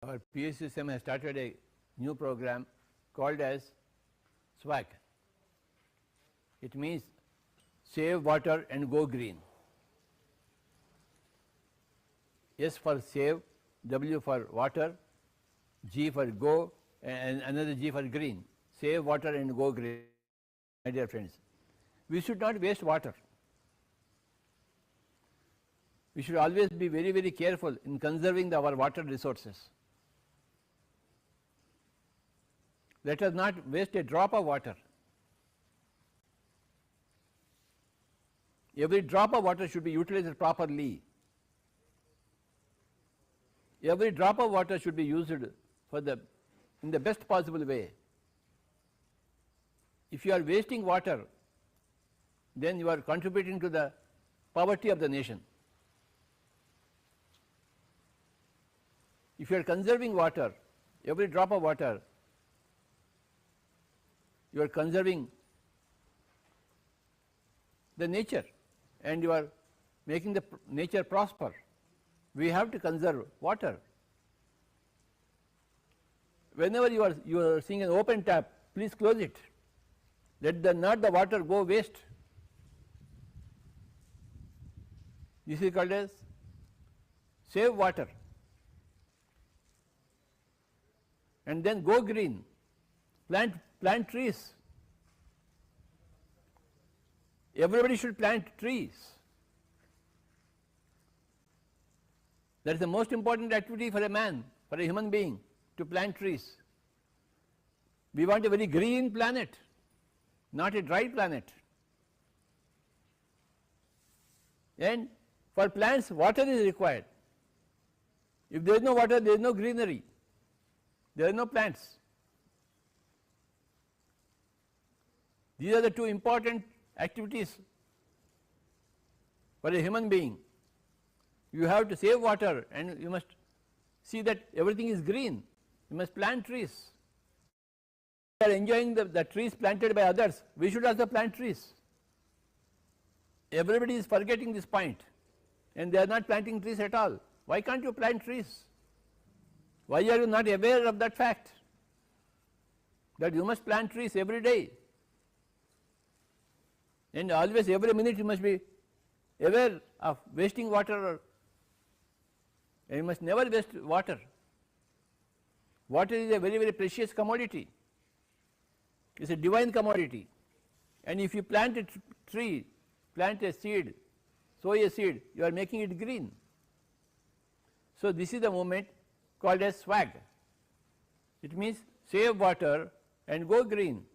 Our PSSM has started a new program called as S.W.A.G.G. It means save water and go green. S for save, W for water, G for go, and another G for green. Save water and go green, my dear friends. We should not waste water. We should always be very, very careful in conserving our water resources. Let us not waste a drop of water. Every drop of water should be utilized properly. Every drop of water should be used in the best possible way. If you are wasting water, then you are contributing to the poverty of the nation. If you are conserving water, every drop of water, you are conserving the nature and you are making the nature prosper. We have to conserve water. Whenever you are seeing an open tap, please close it. Let not the water go waste. This is called as save water. And then go green. Plant trees. Everybody should plant trees. That is the most important activity for a man, for a human being, to plant trees. We want a very green planet, not a dry planet. And for plants water is required. If there is no water, there is no greenery, there are no plants. These are the two important activities for a human being. You have to save water and you must see that everything is green. You must plant trees. We are enjoying the trees planted by others, we should also plant trees. Everybody is forgetting this point and they are not planting trees at all. Why can't you plant trees? Why are you not aware of that fact, that you must plant trees every day? And always, every minute you must be aware of wasting water, and you must never waste water. Water is a very, very precious commodity. It is a divine commodity. And if you plant a tree, plant a seed, sow a seed, you are making it green. So, this is the movement called as S.W.A.G. It means save water and go green.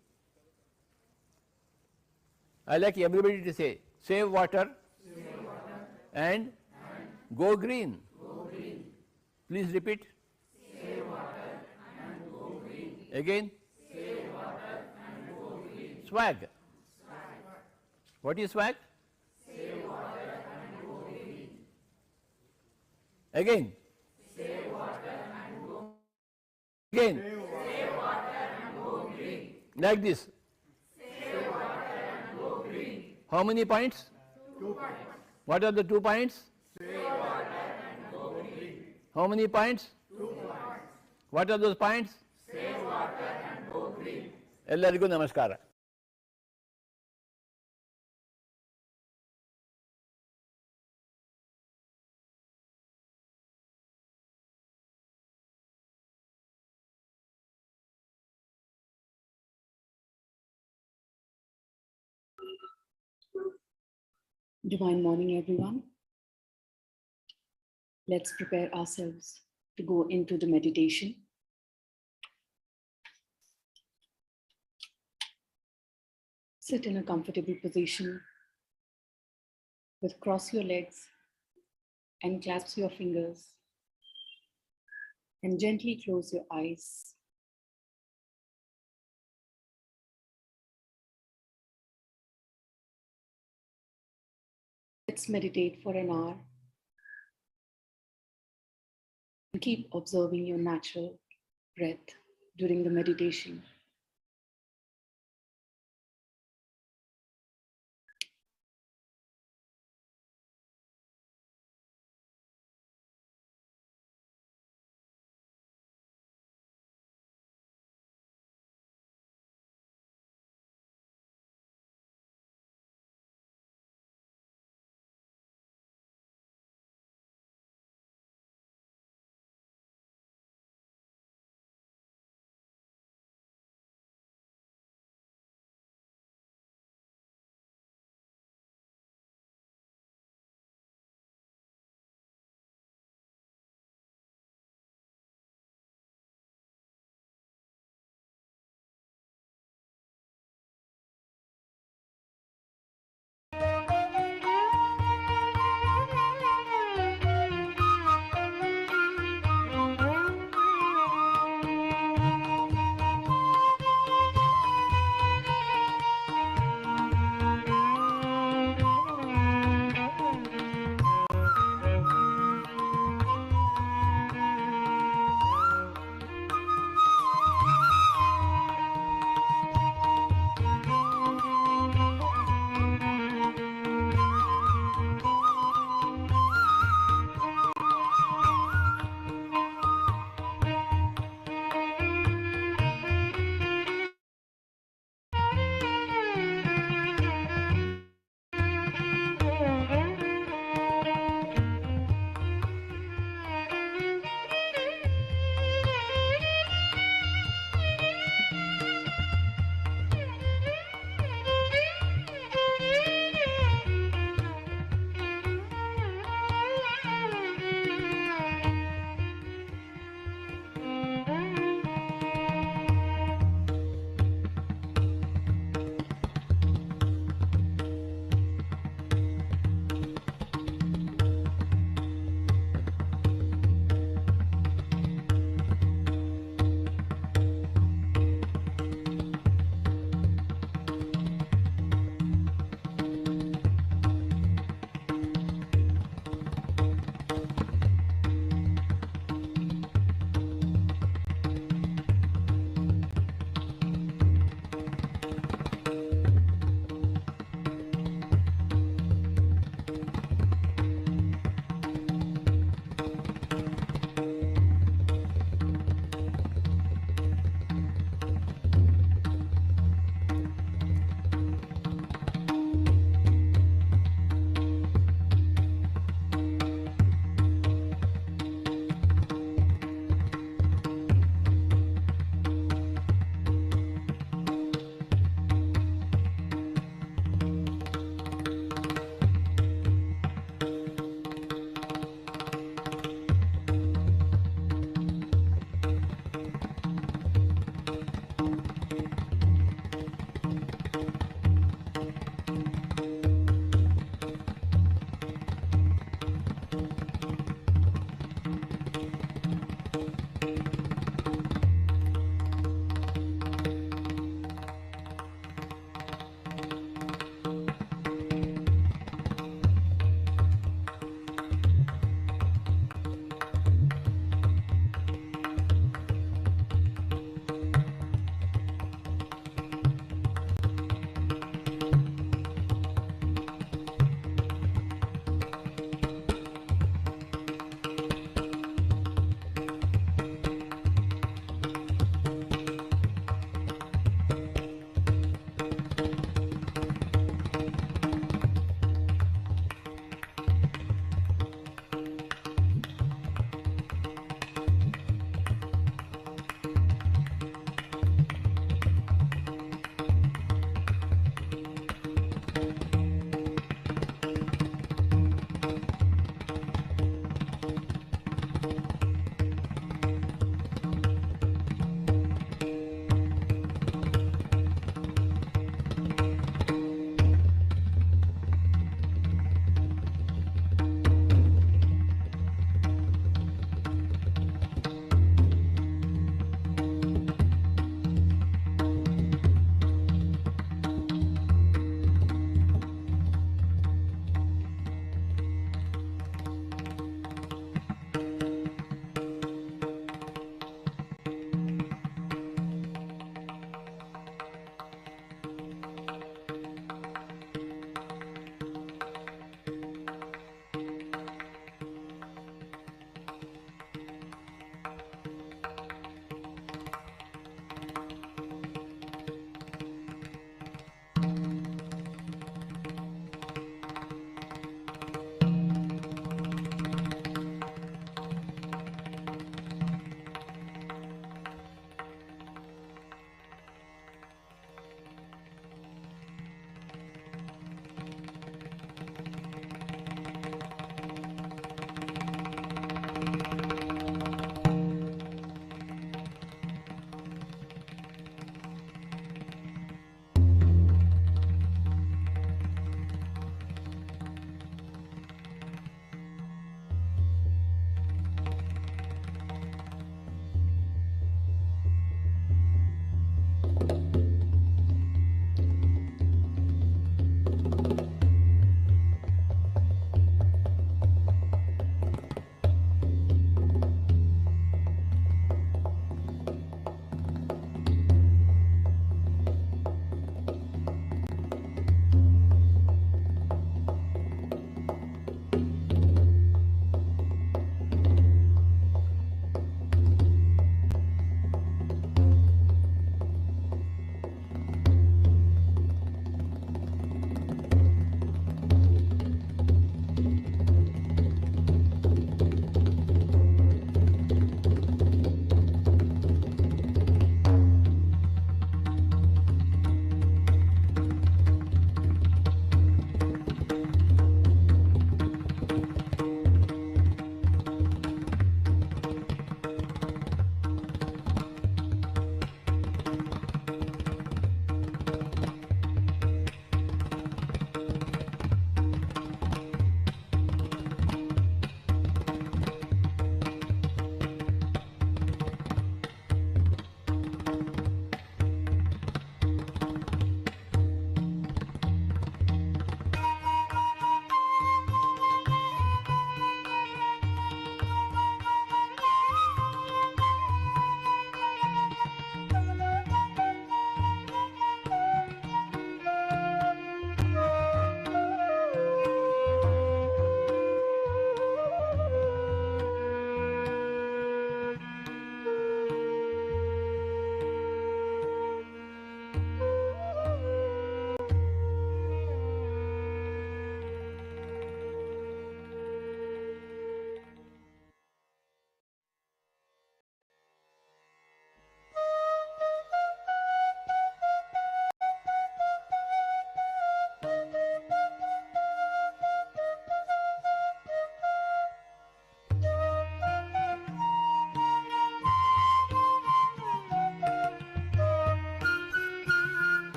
I like everybody to say save water, and go green. Please repeat. Save water and go green. Again. Save water and go green. S.W.A.G. What is S.W.A.G.? Save water and go green. Again. Save water and go green. Again. Save water and go green. Like this. How many points? 2 points. What are the 2 points? Save water and go green. How many points? 2 points. What are those points? Save water and go green. Ellarigu namaskara. Divine morning, everyone. Let's prepare ourselves to go into the meditation. Sit in a comfortable position with cross your legs and clasp your fingers and gently close your eyes. Let's meditate for an hour and keep observing your natural breath during the meditation.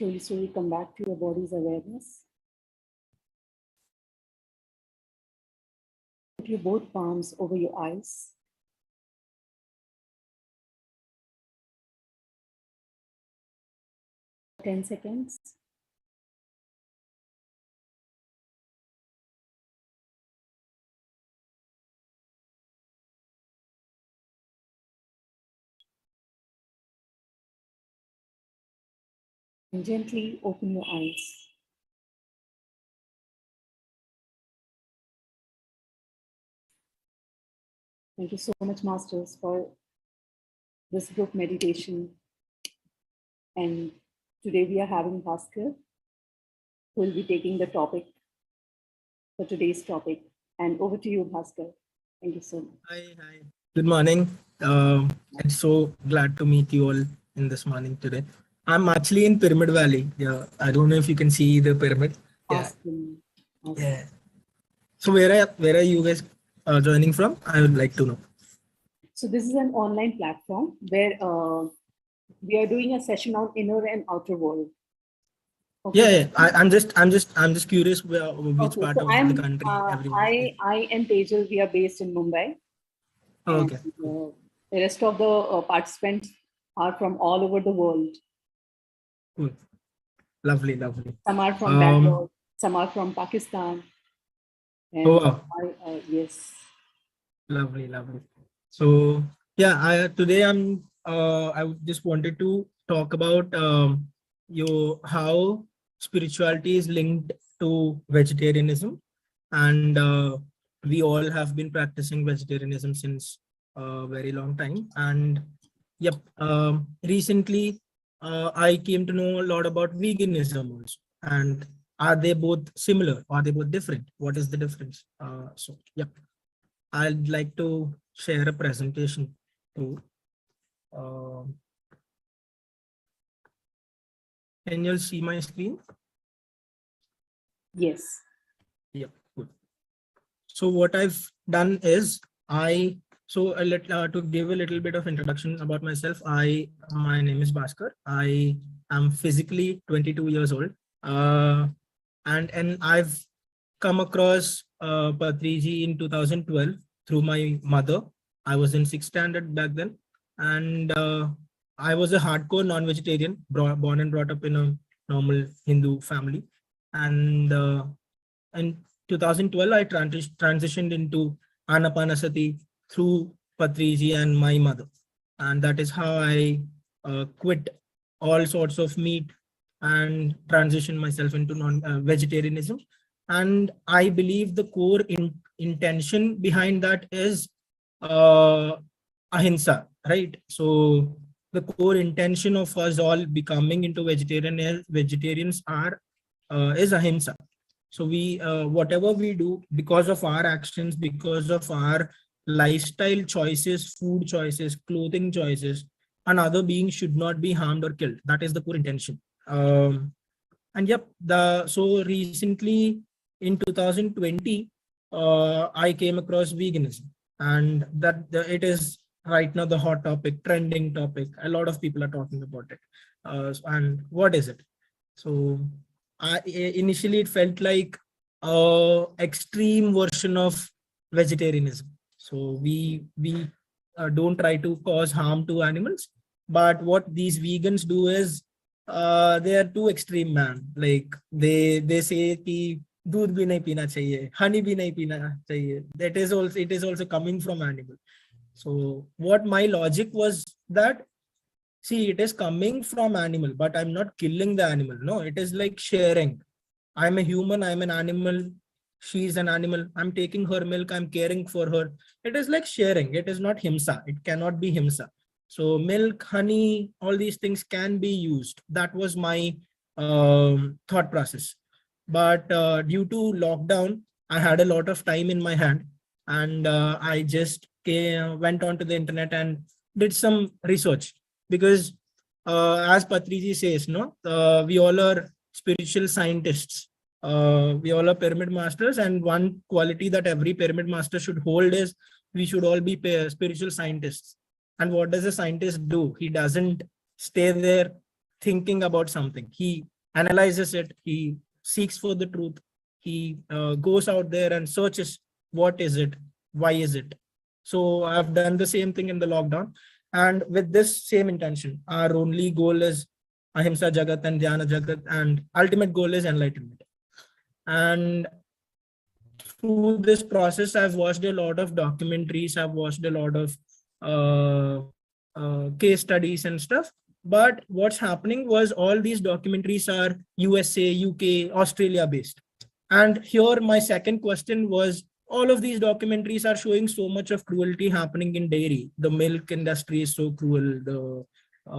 Slowly come back to your body's awareness. Put your both palms over your eyes. For 10 seconds. And gently open your eyes. Thank you so much, Masters, for this group meditation. And today we are having Bhaskar, who will be taking the topic for today's topic. And over to you, Bhaskar. Thank you so much. Hi. Good morning. I'm so glad to meet you all in this morning today. I'm actually in Pyramid Valley. Yeah, I don't know if you can see the pyramid. Awesome. Yeah. So where are you guys joining from? I would like to know. So this is an online platform where we are doing a session on inner and outer world. Okay. Yeah. I'm just curious which part so of the country everyone is. I and Tejal, we are based in Mumbai. Okay. And, the rest of the participants are from all over the world. Cool. Lovely. Some are from Bangalore, some are from Pakistan. And wow. Yes. Lovely. So yeah, today I just wanted to talk about how spirituality is linked to vegetarianism, and we all have been practicing vegetarianism since a very long time. And yep, recently I came to know a lot about veganism also. And are they both similar? Are they both different? What is the difference? So yep, I'd like to share a presentation too. Can you see my screen? Yes. Yep, good. So what I've done is to give a little bit of introduction about myself. My name is Bhaskar. I am physically 22 years old. And I've come across Patriji in 2012 through my mother. I was in 6th standard back then, and I was a hardcore non-vegetarian, born and brought up in a normal Hindu family. And in 2012, I transitioned into Ana-Pana-Sati through Patriji and my mother. And that is how I quit all sorts of meat and transition myself into vegetarianism. And I believe the core intention behind that is ahimsa, right? So the core intention of us all becoming into vegetarians is ahimsa. So we whatever we do, because of our actions, because of our lifestyle choices, food choices, clothing choices, another being should not be harmed or killed. That is the core intention. And yep, so recently in 2020, I came across veganism, and it is right now the hot topic, trending topic. A lot of people are talking about it. And what is it? So initially it felt like extreme version of vegetarianism. So we don't try to cause harm to animals, but what these vegans do is they are too extreme, man. Like they say ki दूध भी नहीं पीना चाहिए, honey भी नहीं पीना चाहिए. It is also coming from animal. So what my logic was that, see, it is coming from animal, but I'm not killing the animal. No, it is like sharing. I'm a human, I'm an animal, she's an animal, I'm taking her milk, I'm caring for her. It is like sharing. It is not himsa. It cannot be himsa. So milk, honey, all these things can be used. That was my thought process. But due to lockdown, I had a lot of time in my hand, and I just went onto the internet and did some research. Because as Patriji says, no, we all are spiritual scientists. We all are pyramid masters, and one quality that every pyramid master should hold is we should all be spiritual scientists. And what does a scientist do? He doesn't stay there thinking about something. He analyzes it, he seeks for the truth, he goes out there and searches what is it, why is it. So I've done the same thing in the lockdown, and with this same intention. Our only goal is Ahimsa Jagat and Dhyana Jagath, and ultimate goal is enlightenment. And through this process, I've watched a lot of documentaries, I've watched a lot of case studies and stuff. But what's happening was all these documentaries are USA, UK, Australia based. And here my second question was, all of these documentaries are showing so much of cruelty happening in dairy. The milk industry is so cruel. The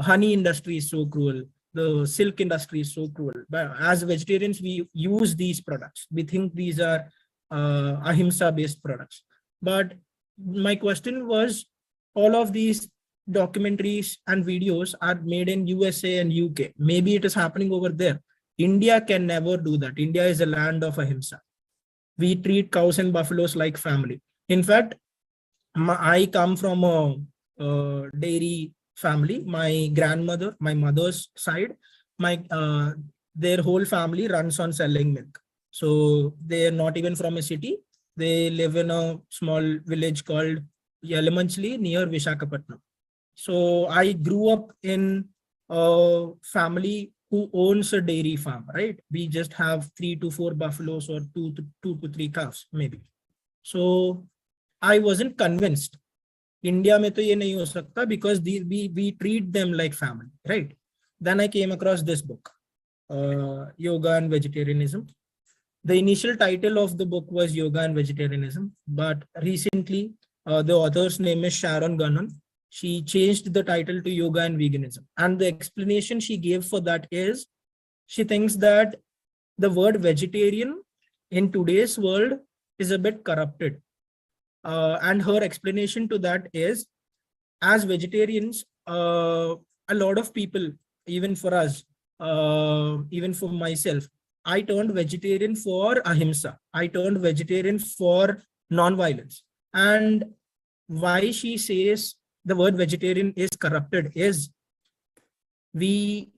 honey industry is so cruel. The silk industry is so cruel. But as vegetarians, we use these products. We think these are ahimsa based products. But my question was, all of these documentaries and videos are made in USA and UK. Maybe it is happening over there. India can never do that. India is a land of ahimsa. We treat cows and buffaloes like family. In fact, I come from a dairy family. My grandmother, my mother's side, their whole family runs on selling milk. So they're not even from a city. They live in a small village called Yalamanchli near Visakhapatnam. So I grew up in a family who owns a dairy farm, right? We just have 3 to 4 buffaloes or 2 to 3 cows, maybe. So I wasn't convinced. India mein to ye nahi ho sakta, because we treat them like family, right? Then I came across this book, Yoga and Vegetarianism. The initial title of the book was Yoga and Vegetarianism, but recently the author's name is Sharon Gunnan. She changed the title to Yoga and Veganism. And the explanation she gave for that is, she thinks that the word vegetarian in today's world is a bit corrupted. And her explanation to that is, as vegetarians, a lot of people, even for us, even for myself, I turned vegetarian for ahimsa. I turned vegetarian for non-violence. And why she says the word vegetarian is corrupted is, we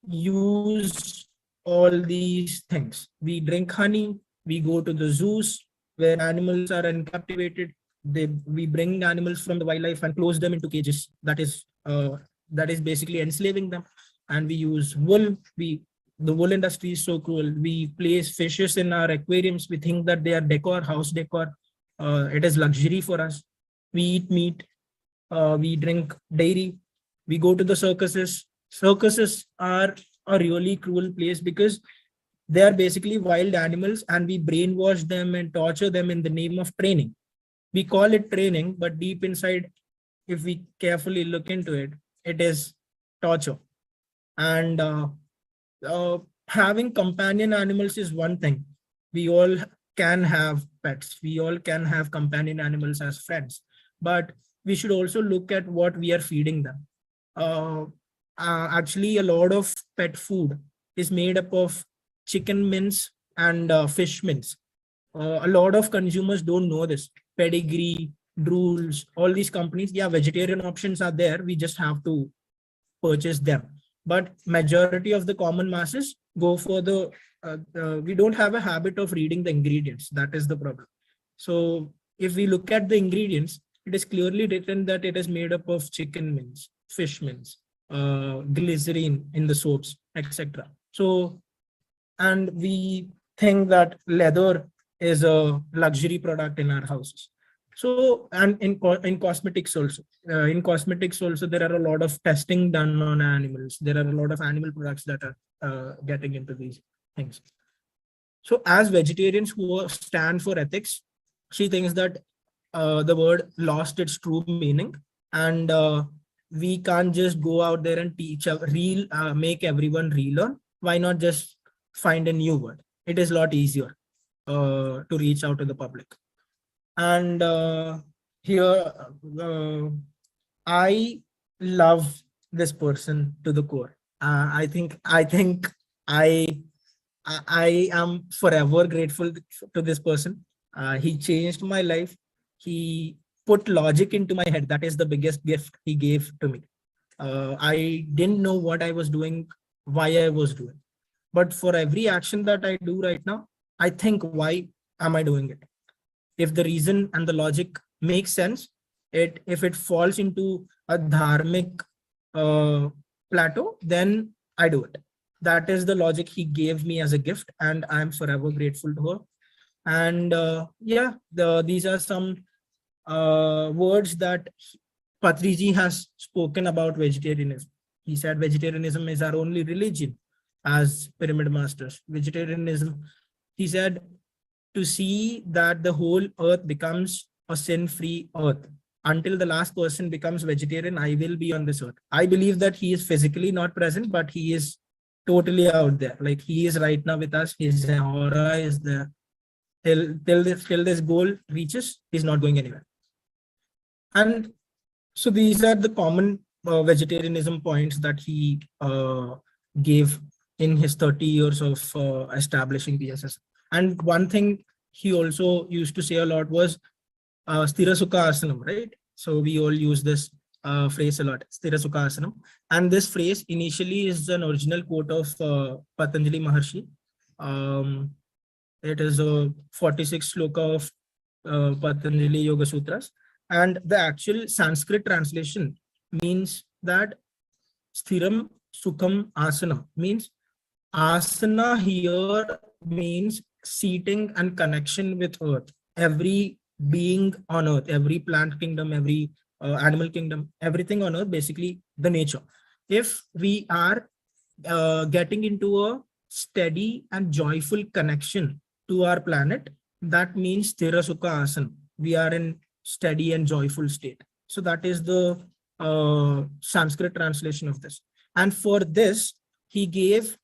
use all these things. We drink honey, we go to the zoos where animals are captivated. We bring animals from the wildlife and close them into cages. That is basically enslaving them. And we use wool. The wool industry is so cruel. We place fishes in our aquariums. We think that they are decor, house decor. It is luxury for us. We eat meat. We drink dairy. We go to the circuses. Circuses are a really cruel place because they are basically wild animals, and we brainwash them and torture them in the name of training. We call it training, but deep inside, if we carefully look into it, it is torture. And having companion animals is one thing. We all can have pets. We all can have companion animals as friends. But we should also look at what we are feeding them. Actually, a lot of pet food is made up of chicken mince and fish mince. A lot of consumers don't know this. Pedigree, Drools, all these companies, yeah, vegetarian options are there. We just have to purchase them. But majority of the common masses go for the, we don't have a habit of reading the ingredients. That is the problem. So if we look at the ingredients, it is clearly written that it is made up of chicken mince, fish mince, glycerine in the soaps, etc. So, and we think that leather is a luxury product in our houses. So, and in cosmetics also, there are a lot of testing done on animals. There are a lot of animal products that are getting into these things. So as vegetarians who stand for ethics, she thinks that the word lost its true meaning, and we can't just go out there and teach make everyone relearn. Why not just find a new word? It is a lot easier to reach out to the public. And here I love this person to the core. I think I am forever grateful to this person. He changed my life. He put logic into my head. That is the biggest gift he gave to me. I didn't know what I was doing, why I was doing. But for every action that I do right now, I think, why am I doing it? If the reason and the logic makes sense, if it falls into a dharmic plateau, then I do it. That is the logic he gave me as a gift, and I'm forever grateful to her. And yeah, these are some words that Patriji has spoken about vegetarianism. He said vegetarianism is our only religion as pyramid masters. Vegetarianism, he said, to see that the whole earth becomes a sin-free earth. Until the last person becomes vegetarian, I will be on this earth. I believe that he is physically not present, but he is totally out there. Like he is right now with us. His aura is there. Till this goal reaches, he's not going anywhere. And so these are the common vegetarianism points that he gave in his 30 years of establishing PSSM. And one thing he also used to say a lot was Sthira Sukha Asanam, right? So we all use this phrase a lot, Sthira Sukha Asanam. And this phrase initially is an original quote of Patanjali Maharshi. It is a 46 sloka of Patanjali Yoga Sutras. And the actual Sanskrit translation means that Sthiram Sukham Asanam means asana here means seating and connection with earth. Every being on earth, every plant kingdom, every animal kingdom, everything on earth, basically the nature. If we are getting into a steady and joyful connection to our planet, that means Sthira Sukha Asana. We are in steady and joyful state. So that is the Sanskrit translation of this. And for this, he gave,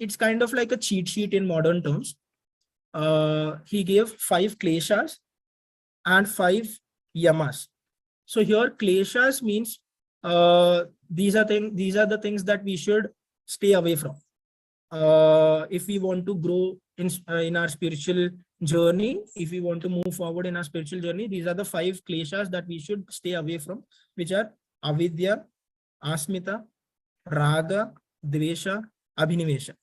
it's kind of like a cheat sheet in modern terms. He gave 5 kleshas and 5 yamas. So here kleshas means these are the things that we should stay away from. If we want to grow in our spiritual journey, if we want to move forward in our spiritual journey, these are the 5 kleshas that we should stay away from, which are avidya, asmita, raga, dvesha, abhinivesha.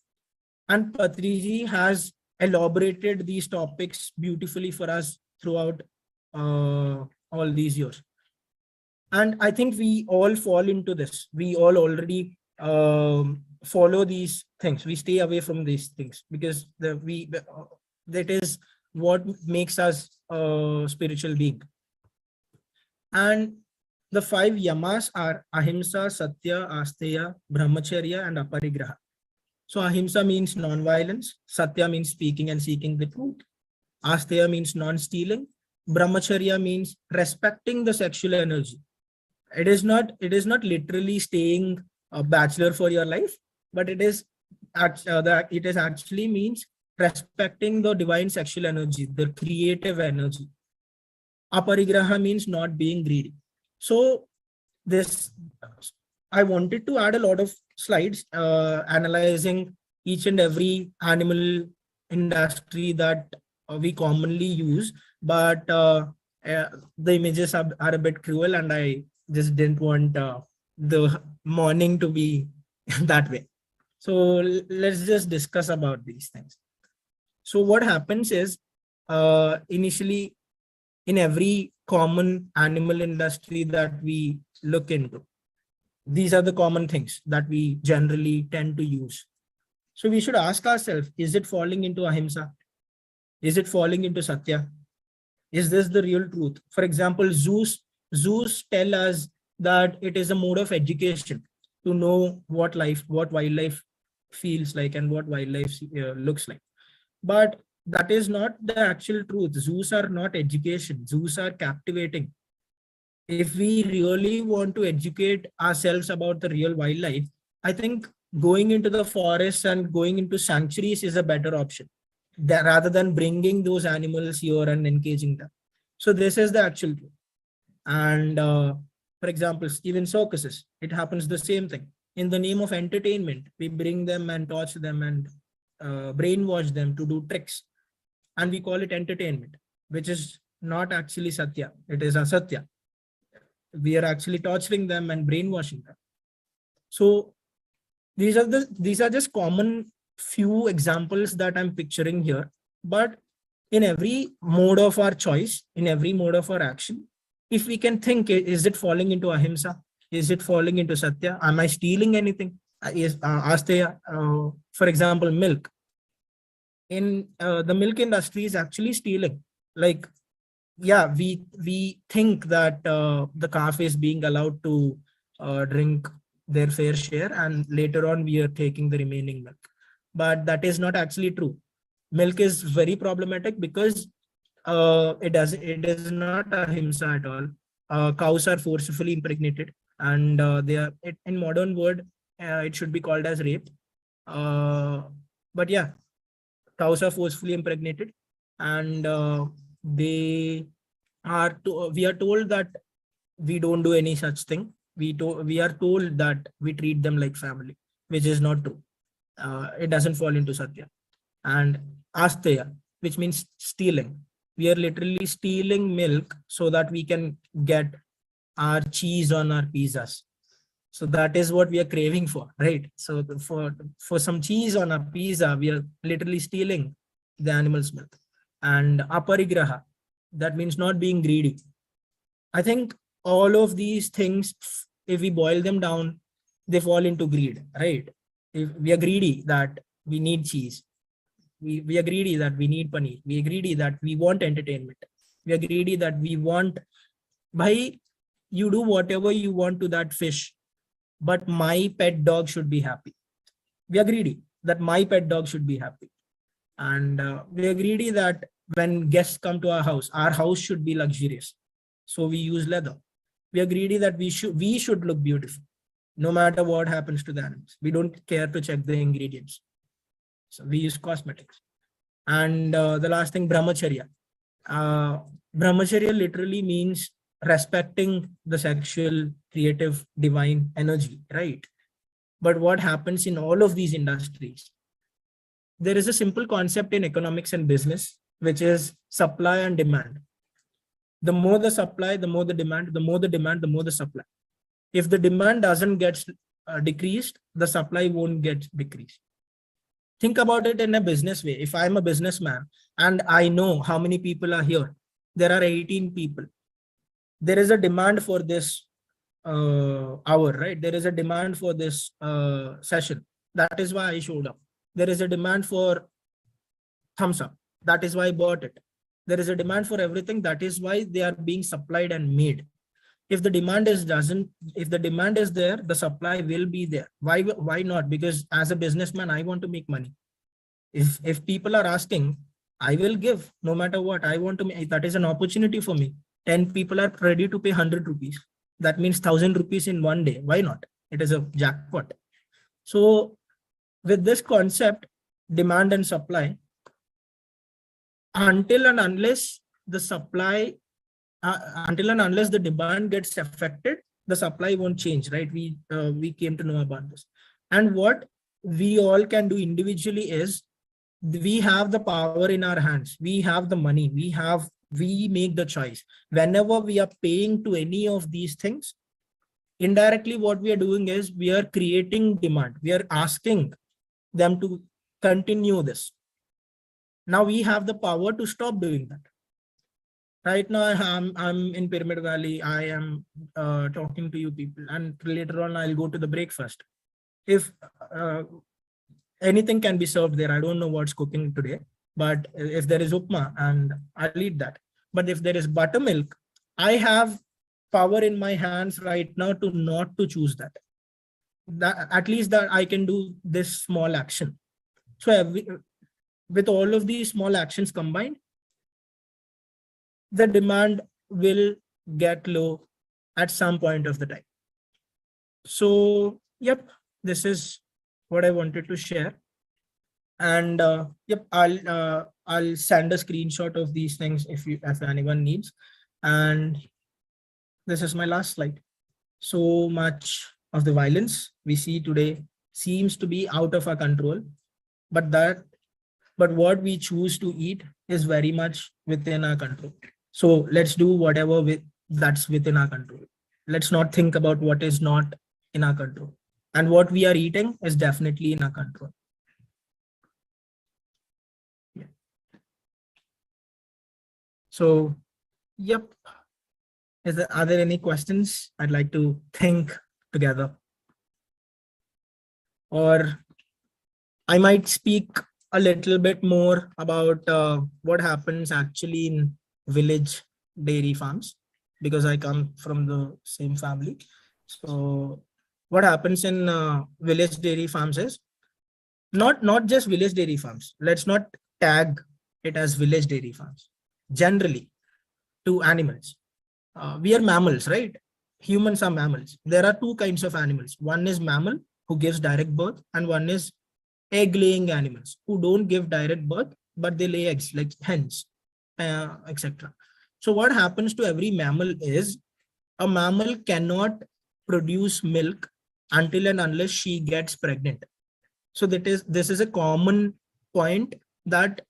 And Patriji has elaborated these topics beautifully for us throughout all these years. And I think we all fall into this. We all already follow these things. We stay away from these things because that is what makes us a spiritual being. And the 5 yamas are ahimsa, satya, asteya, brahmacharya, and aparigraha. So ahimsa means non-violence, satya means speaking and seeking the truth, asteya means non-stealing, brahmacharya means respecting the sexual energy. It is not literally staying a bachelor for your life, but it is actually means respecting the divine sexual energy, the creative energy. Aparigraha means not being greedy. So this, I wanted to add a lot of slides analyzing each and every animal industry that we commonly use, but the images are a bit cruel, and I just didn't want the morning to be that way. So let's just discuss about these things. So what happens is initially in every common animal industry that we look into, these are the common things that we generally tend to use. So we should ask ourselves, is it falling into ahimsa? Is it falling into satya? Is this the real truth? For example, zoos tell us that it is a mode of education to know what wildlife feels like and what wildlife looks like. But that is not the actual truth. Zoos are not education. Zoos are captivating. If we really want to educate ourselves about the real wildlife, I think going into the forests and going into sanctuaries is a better option rather than bringing those animals here and engaging them. So this is the actual truth. And for example, even circuses, it happens the same thing. In the name of entertainment, we bring them and torch them and brainwash them to do tricks. And we call it entertainment, which is not actually satya. It is asatya. we are actually torturing them and brainwashing them. So these are just common few examples that I'm picturing here. But in every mode of our choice, in every mode of our action, if we can think, is it falling into ahimsa? Is it falling into satya? Am I stealing anything? Asteya, for example, milk. In the milk industry is actually stealing. Like, yeah, we think that the calf is being allowed to drink their fair share, and later on we are taking the remaining milk. But that is not actually true. Milk is very problematic because it is not ahimsa at all. Cows are forcefully impregnated, and in modern word it should be called as rape. But yeah, cows are forcefully impregnated, and we are told that we don't do any such thing. We are told that we treat them like family, which is not true. It doesn't fall into satya. And asteya, which means stealing. We are literally stealing milk so that we can get our cheese on our pizzas. So that is what we are craving for, right? So for some cheese on a pizza, we are literally stealing the animal's milk. And aparigraha, that means not being greedy. I think all of these things, if we boil them down, they fall into greed, right? If we are greedy that we need cheese, we are greedy that we need paneer, we are greedy that we want entertainment, we are greedy that we want, bhai, you do whatever you want to that fish, but my pet dog should be happy. We are greedy that my pet dog should be happy. And we are greedy that when guests come to our house should be luxurious. So we use leather. We are greedy that we should look beautiful, no matter what happens to the animals. We don't care to check the ingredients. So we use cosmetics. And the last thing, brahmacharya. Brahmacharya literally means respecting the sexual, creative, divine energy, right? But what happens in all of these industries? There is a simple concept in economics and business, which is supply and demand. The more the supply, the more the demand, the more the demand, the more the supply. If the demand doesn't get decreased, the supply won't get decreased. Think about it in a business way. If I'm a businessman and I know how many people are here, there are 18 people. There is a demand for this hour, right? There is a demand for this session. That is why I showed up. There is a demand for thumbs up. That is why I bought it. There is a demand for everything. That is why they are being supplied and made. If the demand is there, the supply will be there. Why not? Because as a businessman, I want to make money. If people are asking, I will give no matter what. I want to make, that is an opportunity for me. 10 people are ready to pay 100 rupees. That means 1,000 rupees in one day. Why not? It is a jackpot. So with this concept, demand and supply, until and unless the demand gets affected, the supply won't change, right? We came to know about this. And what we all can do individually is, we have the power in our hands. We have the money. We make the choice. Whenever we are paying to any of these things, indirectly what we are doing is we are creating demand. We are asking them to continue this. Now we have the power to stop doing that. Right now I'm in Pyramid Valley. I am talking to you people, and later on I'll go to the breakfast. If anything can be served there, I don't know what's cooking today, but if there is upma, and I'll eat that. But if there is buttermilk, I have power in my hands right now to not to choose that. At least that I can do this small action. So with all of these small actions combined, the demand will get low at some point of the time. So yep, this is what I wanted to share. And yep, I'll send a screenshot of these things if anyone needs. And this is my last slide. So much of the violence we see today seems to be out of our control, but what we choose to eat is very much within our control. So let's do whatever that's within our control. let's not think about what is not in our control. And what we are eating is definitely in our control. Yeah. So, yep. Are there any questions? I'd like to think together. Or I might speak a little bit more about what happens actually in village dairy farms, because I come from the same family. So what happens in village dairy farms is not just village dairy farms. Let's not tag it as village dairy farms. Generally, to animals, we are mammals, right? Humans are mammals. There are two kinds of animals. One is mammal who gives direct birth, and one is egg-laying animals who don't give direct birth, but they lay eggs like hens, etc. So what happens to every mammal is a mammal cannot produce milk until and unless she gets pregnant. So this is a common point that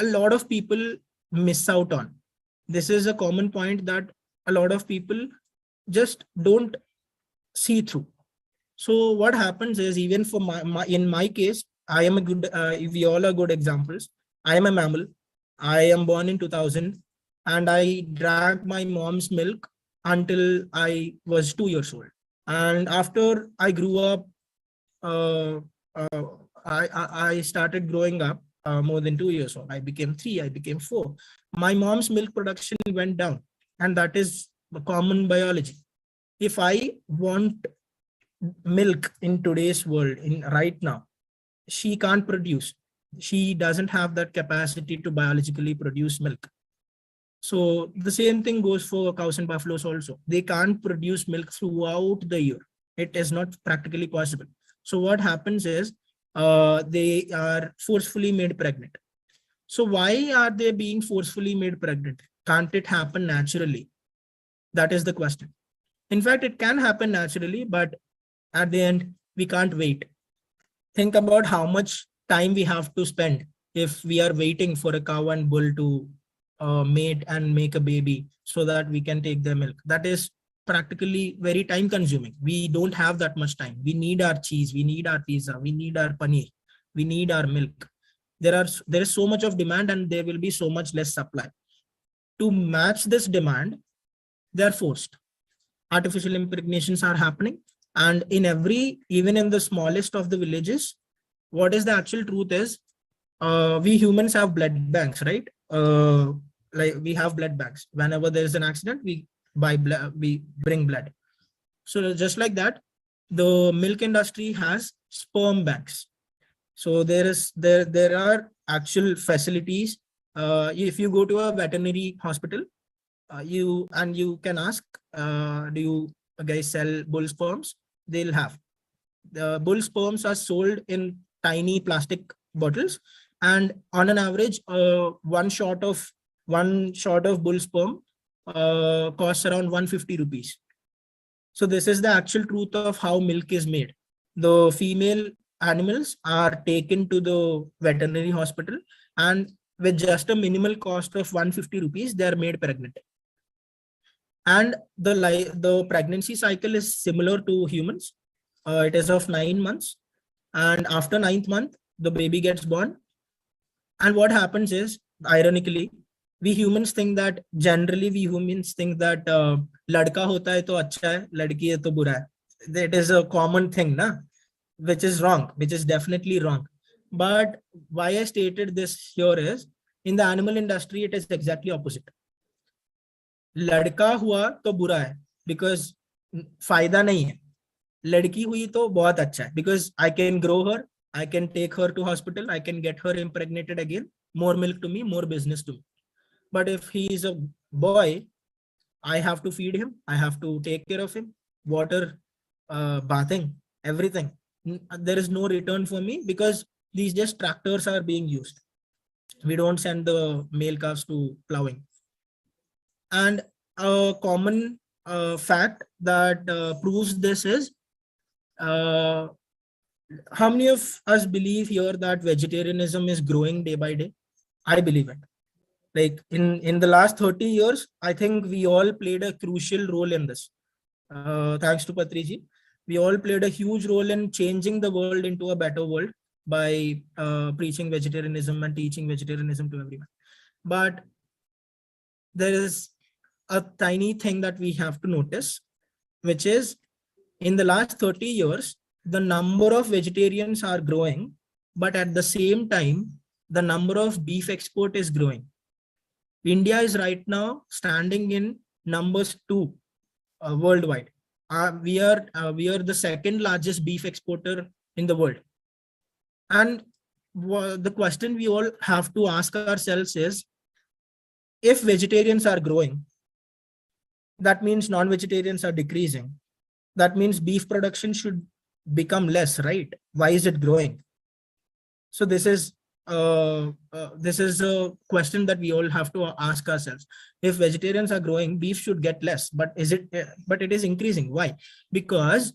a lot of people miss out on. This is a common point that a lot of people just don't see through. So what happens is, even for in my case, I am a good, we all are good examples. I am a mammal. I am born in 2000 and I drank my mom's milk until I was 2 years old. And after I grew up, I started growing up more than 2 years old. I became 3, I became 4. My mom's milk production went down, and that is common biology. If I want milk in today's world, in right now, she can't produce. She doesn't have that capacity to biologically produce milk. So the same thing goes for cows and buffaloes also. They can't produce milk throughout the year. It is not practically possible. So what happens is they are forcefully made pregnant. So why are they being forcefully made pregnant? Can't it happen naturally? That is the question. In fact, it can happen naturally, but at the end, we can't wait. Think about how much time we have to spend if we are waiting for a cow and bull to mate and make a baby so that we can take their milk. That is practically very time consuming. We don't have that much time. We need our cheese, we need our pizza, we need our paneer, we need our milk. There is so much of demand and there will be so much less supply. To match this demand, they are forced. Artificial impregnations are happening. And in even in the smallest of the villages, what is the actual truth is, we humans have blood banks, right? Like we have blood banks. Whenever there is an accident, we buy blood, we bring blood. So just like that, the milk industry has sperm banks. So there are actual facilities. If you go to a veterinary hospital, you can ask, do you guys sell bull sperms? They'll have. The bull sperms are sold in tiny plastic bottles, and on an average, one shot of bull sperm costs around 150 rupees. So this is the actual truth of how milk is made. The female animals are taken to the veterinary hospital, and with just a minimal cost of 150 rupees, they are made pregnant. And the pregnancy cycle is similar to humans. It is of 9 months, and after 9th month, the baby gets born. And what happens is, ironically, we humans think that ladka hota hai to acha hai, ladki hai to bura hai. That is a common thing, na? Which is wrong, which is definitely wrong. But why I stated this here is, in the animal industry, it is exactly opposite. लड़का हुआ तो बुरा है because फायदा नहीं है, लड़की हुई तो बहुत अच्छा है because I can grow her, I can take her to hospital, I can get her impregnated again, more milk to me, more business to me. But if he is a boy, I have to feed him, I have to take care of him, water, bathing, everything. There is no return for me because these just tractors are being used. We don't send the male calves to plowing. And a common fact that proves this is, how many of us believe here that vegetarianism is growing day by day? I believe it. Like in the last 30 years, I think we all played a crucial role in this. thanks to Patriji. We all played a huge role in changing the world into a better world by preaching vegetarianism and teaching vegetarianism to everyone. But there is a tiny thing that we have to notice, which is in the last 30 years, the number of vegetarians are growing, but at the same time, the number of beef export is growing. India is right now standing in numbers 2 worldwide. We are the second largest beef exporter in the world. And the question we all have to ask ourselves is, if vegetarians are growing, that means non-vegetarians are decreasing. That means beef production should become less, right? Why is it growing? So this is a question that we all have to ask ourselves. If vegetarians are growing, beef should get less, but it is increasing. Why? Because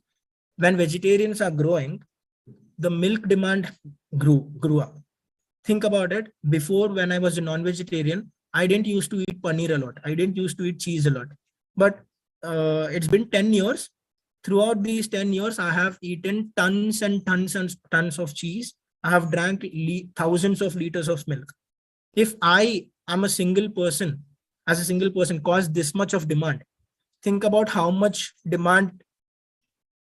when vegetarians are growing, the milk demand grew up. Think about it. Before, when I was a non-vegetarian, I didn't used to eat paneer a lot. I didn't used to eat cheese a lot. But it's been 10 years. Throughout these 10 years, I have eaten tons and tons and tons of cheese. I have drank thousands of liters of milk. If I am a single person, as a single person, cause this much of demand, think about how much demand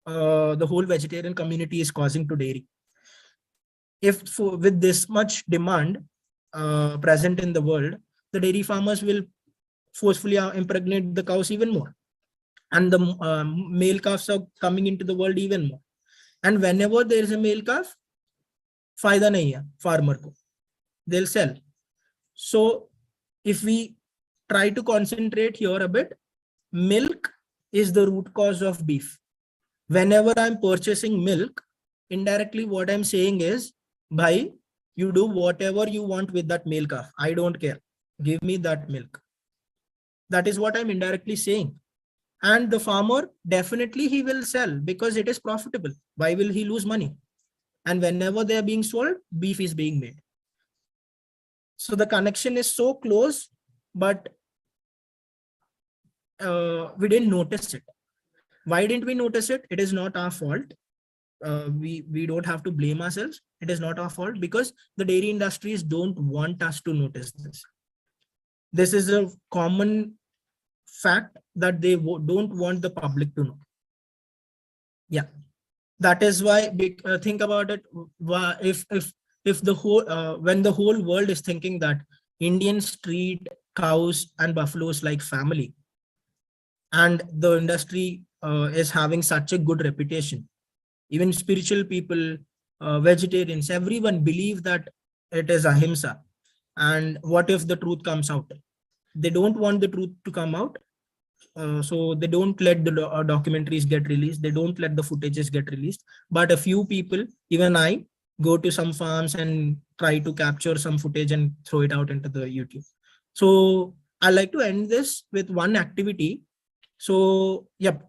the whole vegetarian community is causing to dairy. If with this much demand present in the world, the dairy farmers will forcefully impregnate the cows even more. And the male calves are coming into the world even more. And whenever there is a male calf, फायदा नहीं है farmer को, they'll sell. So if we try to concentrate here a bit, milk is the root cause of beef. Whenever I'm purchasing milk, indirectly what I'm saying is, bhai, you do whatever you want with that male calf. I don't care. Give me that milk. That is what I'm indirectly saying. And the farmer, definitely he will sell because it is profitable. Why will he lose money? And whenever they are being sold, beef is being made. So the connection is so close, but we didn't notice it. Why didn't we notice it? It is not our fault. We don't have to blame ourselves. It is not our fault because the dairy industries don't want us to notice this. This is a common fact that they don't want the public to know. Yeah. That is why, think about it. If the whole when the whole world is thinking that Indians treat cows and buffaloes like family, and the industry is having such a good reputation, even spiritual people, vegetarians, everyone believe that it is ahimsa. And what if the truth comes out? They don't want the truth to come out. So they don't let the documentaries get released. They don't let the footages get released. But a few people, even I, go to some farms and try to capture some footage and throw it out into the YouTube. So I like to end this with one activity. So yep,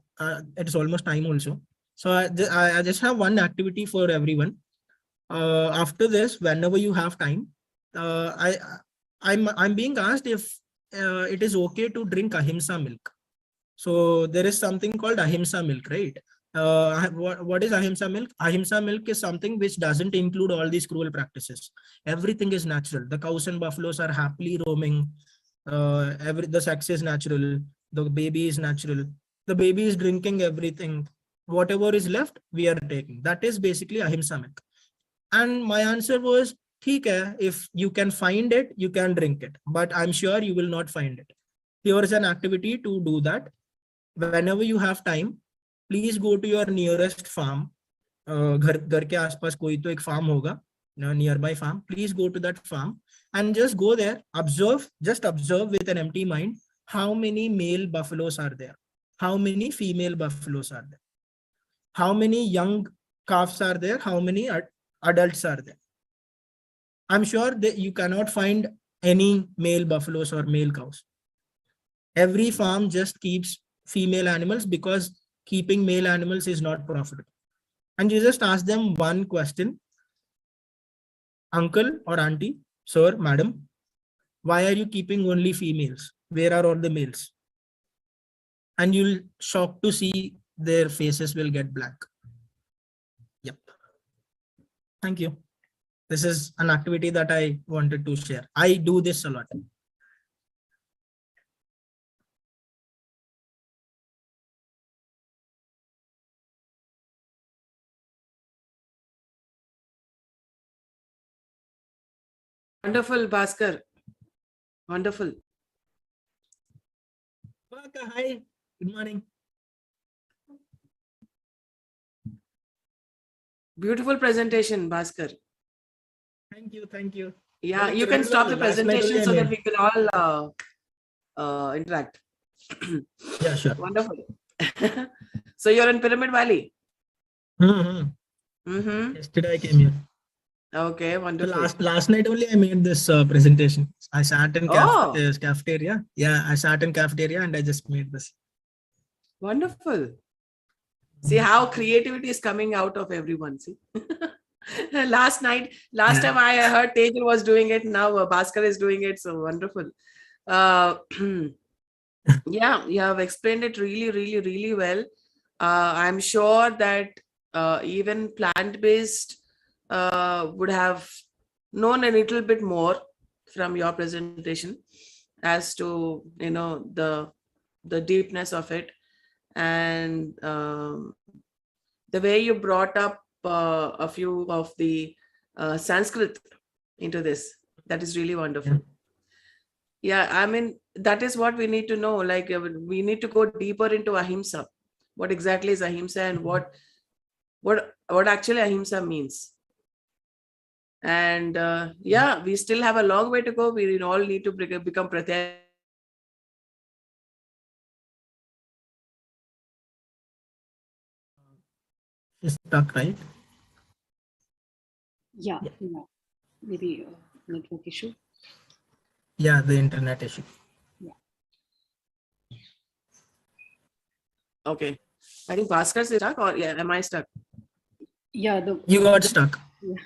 it is almost time also. So I just have one activity for everyone. After this, whenever you have time, I'm being asked if it is okay to drink ahimsa milk. So there is something called ahimsa milk, right? What is ahimsa milk? Ahimsa milk is something which doesn't include all these cruel practices. Everything is natural. The cows and buffaloes are happily roaming. The sex is natural. The baby is natural. The baby is drinking everything. Whatever is left, we are taking. That is basically ahimsa milk. And my answer was, theek hai, if you can find it, you can drink it. But I'm sure you will not find it. Here is an activity to do that. Whenever you have time, please go to your nearest farm. घर के आसपास कोई तो एक farm होगा, nearby farm. Please go to that farm and just go there, just observe with an empty mind how many male buffaloes are there, how many female buffaloes are there, how many young calves are there, how many adults are there. I'm sure that you cannot find any male buffaloes or male cows. Every farm just keeps female animals because keeping male animals is not profitable. And you just ask them one question, uncle or auntie, sir, madam, why are you keeping only females? Where are all the males? and you'll shocked to see their faces will get black. Yep. Thank you. This is an activity that I wanted to share. I do this a lot. Wonderful, Bhaskar. Wonderful. Hi, good morning. Beautiful presentation, Bhaskar. Thank you, thank you. Yeah, Very you can good. stop the Last night presentation only I so that made. we can all interact. Yeah, sure. Wonderful. So you're in Pyramid Valley? Yesterday I came here. Okay, So wonderful. last night only I made this presentation. I sat in Oh. cafeteria. Yeah, I sat in cafeteria and I just made this. Wonderful. See how creativity is coming out of everyone. See, last time I heard Tejal was doing it. Now Bhaskar is doing it. So wonderful. Yeah, you have explained it really, really, really well. I'm sure that even plant-based would have known a little bit more from your presentation as to the deepness of it, and the way you brought up a few of the Sanskrit into this. That is really wonderful. Yeah, I mean, that is what we need to know. Like, we need to go deeper into ahimsa. What exactly is ahimsa, and what actually ahimsa means. And yeah, we still have a long way to go. We all need to become pratyaya. It's stuck, right? Yeah. Maybe network issue. Yeah, the internet issue. Yeah. Okay. I think Bhaskar is stuck, or yeah, am I stuck? Yeah. You got stuck. Yeah.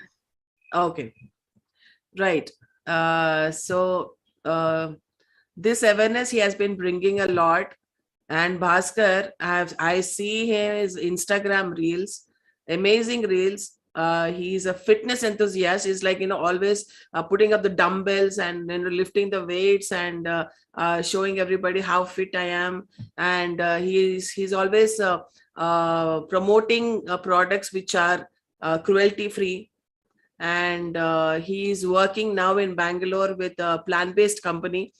Okay. Right. So this awareness he has been bringing a lot. And Bhaskar, I see his Instagram reels, amazing reels. He's a fitness enthusiast. He's like, always putting up the dumbbells and lifting the weights and showing everybody how fit I am. And he's always promoting products which are cruelty free. And he's working now in Bangalore with a plant-based company.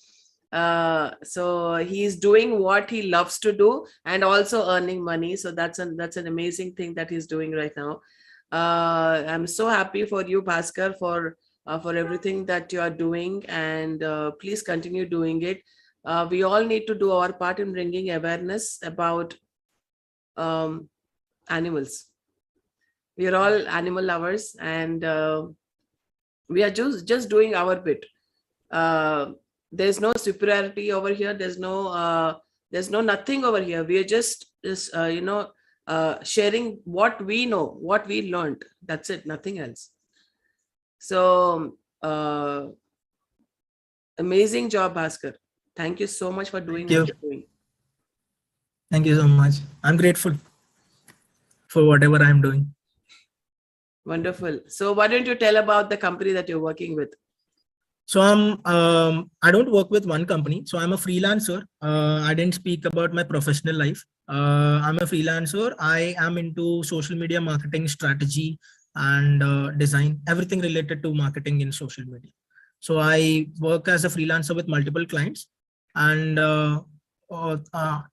So he's doing what he loves to do and also earning money. So that's an amazing thing that he's doing right now. I'm so happy for you, Bhaskar, for everything that you are doing, and please continue doing it. We all need to do our part in bringing awareness about animals. We are all animal lovers, and we are just doing our bit. There's no superiority over here. There's no nothing over here. We are just sharing what we know, what we learned. That's it, nothing else. So amazing job, Bhaskar. Thank you so much for doing what you're doing. Thank you so much. I'm grateful for whatever I'm doing. Wonderful. So why don't you tell about the company that you're working with? So I don't work with one company. So I'm a freelancer. I didn't speak about my professional life. I'm a freelancer. I am into social media marketing strategy and design, everything related to marketing in social media. So I work as a freelancer with multiple clients, and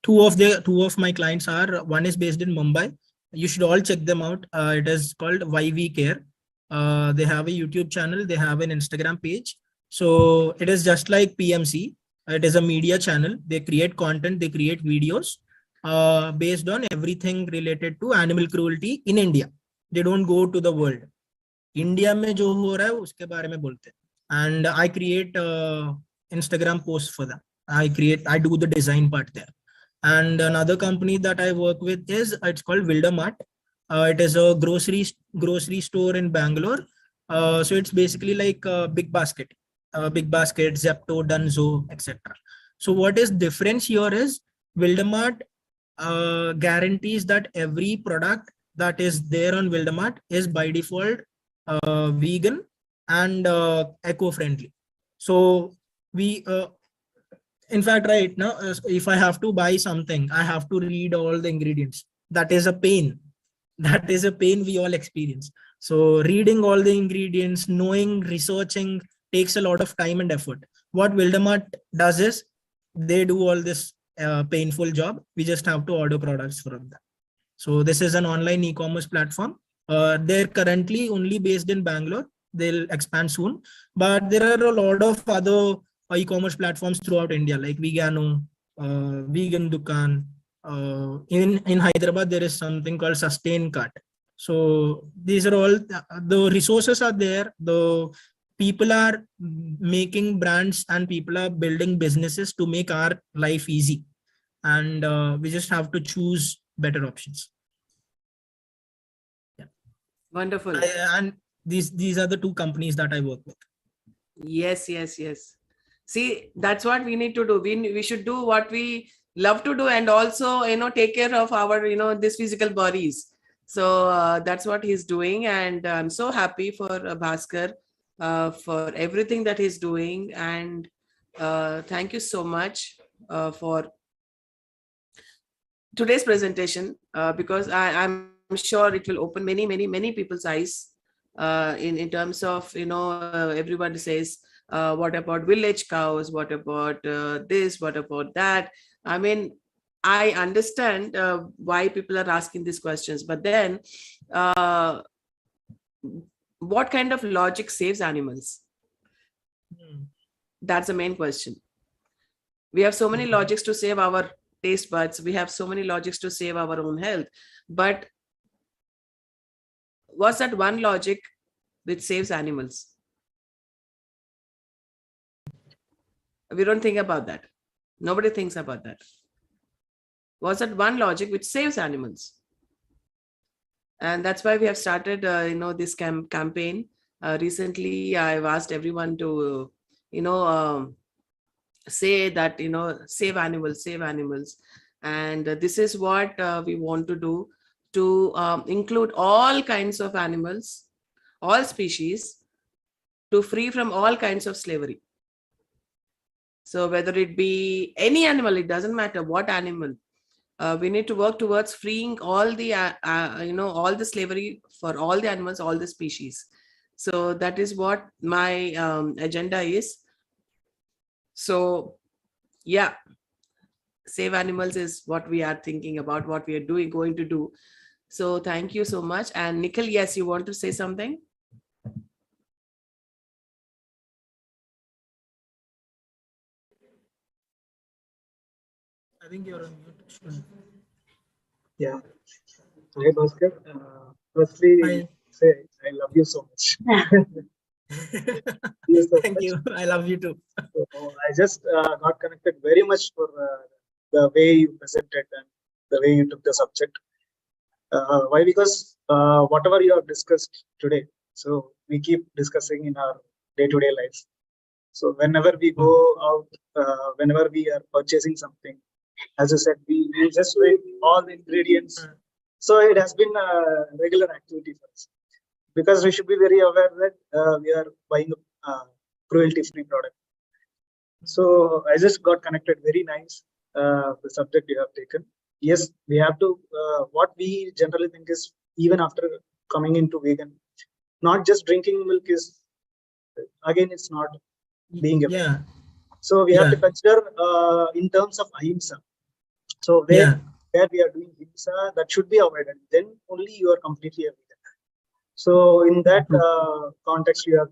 two of my clients are, one is based in Mumbai. You should all check them out. It is called YV Care. They have a YouTube channel. They have an Instagram page. So it is just like PMC. It is a media channel. They create content. They create videos based on everything related to animal cruelty in India. They don't go to the world. India में जो हो रहा है उसके बारे में बोलते हैं. And I create Instagram posts for them. I do the design part there. And another company that I work with it's called Wildermart. It is a grocery store in Bangalore. So it's basically like a Big Basket, Zepto, Dunzo, etc. So what is difference here is Wildemart guarantees that every product that is there on Wildemart is by default vegan and eco-friendly. So we in fact, right now, if I have to buy something, I have to read all the ingredients. That is a pain. That is a pain we all experience. So reading all the ingredients, knowing, researching takes a lot of time and effort. What Wildemart does is they do all this painful job. We just have to order products from them. So this is an online e-commerce platform. They're currently only based in Bangalore. They'll expand soon, but there are a lot of other e-commerce platforms throughout India, like Vegano, Vegan Dukan. In Hyderabad, there is something called Sustain Cart. So these are all, the resources are there. The people are making brands and people are building businesses to make our life easy. And we just have to choose better options. Yeah. Wonderful. And these are the two companies that I work with. Yes, yes, yes. See, that's what we need to do. We should do what we love to do, and also, take care of our, this physical bodies. So that's what he's doing. And I'm so happy for Bhaskar for everything that he's doing. And thank you so much for today's presentation, because I'm sure it will open many people's eyes in terms of, everybody says, what about village cows? What about this? What about that? I mean, I understand why people are asking these questions, but then what kind of logic saves animals? That's the main question. We have so many logics to save our taste buds. We have so many logics to save our own health. But what's that one logic which saves animals? We don't think about that. Nobody thinks about that. What's that one logic which saves animals? And that's why we have started, this campaign. Recently, I've asked everyone to, say that, save animals, save animals. And this is what we want to do, to include all kinds of animals, all species, to free from all kinds of slavery. So whether it be any animal, it doesn't matter what animal, we need to work towards freeing all the, all the slavery for all the animals, all the species. So that is what my agenda is. So yeah, save animals is what we are thinking about, what we are going to do. So thank you so much. And Nikhil, yes, you want to say something? I think you're on mute. Yeah. Hi, Bhaskar. Firstly, Hi. say I love you so much. Thank you. I love you too. So, I just got connected very much for the way you presented and the way you took the subject. Why? Because whatever you have discussed today, so we keep discussing in our day-to-day life. So whenever we go out, whenever we are purchasing something, as you said, we just read all the ingredients. So it has been a regular activity for us, because we should be very aware that we are buying a cruelty-free product. So I just got connected. Very nice, the subject you have taken. Yes, we have to, what we generally think is, even after coming into vegan, not just drinking milk is, again, it's not being a Yeah. So we have to consider in terms of ahimsa. So where we are doing ahimsa, that should be avoided. Then only you are completely a vegan. So in that context, we have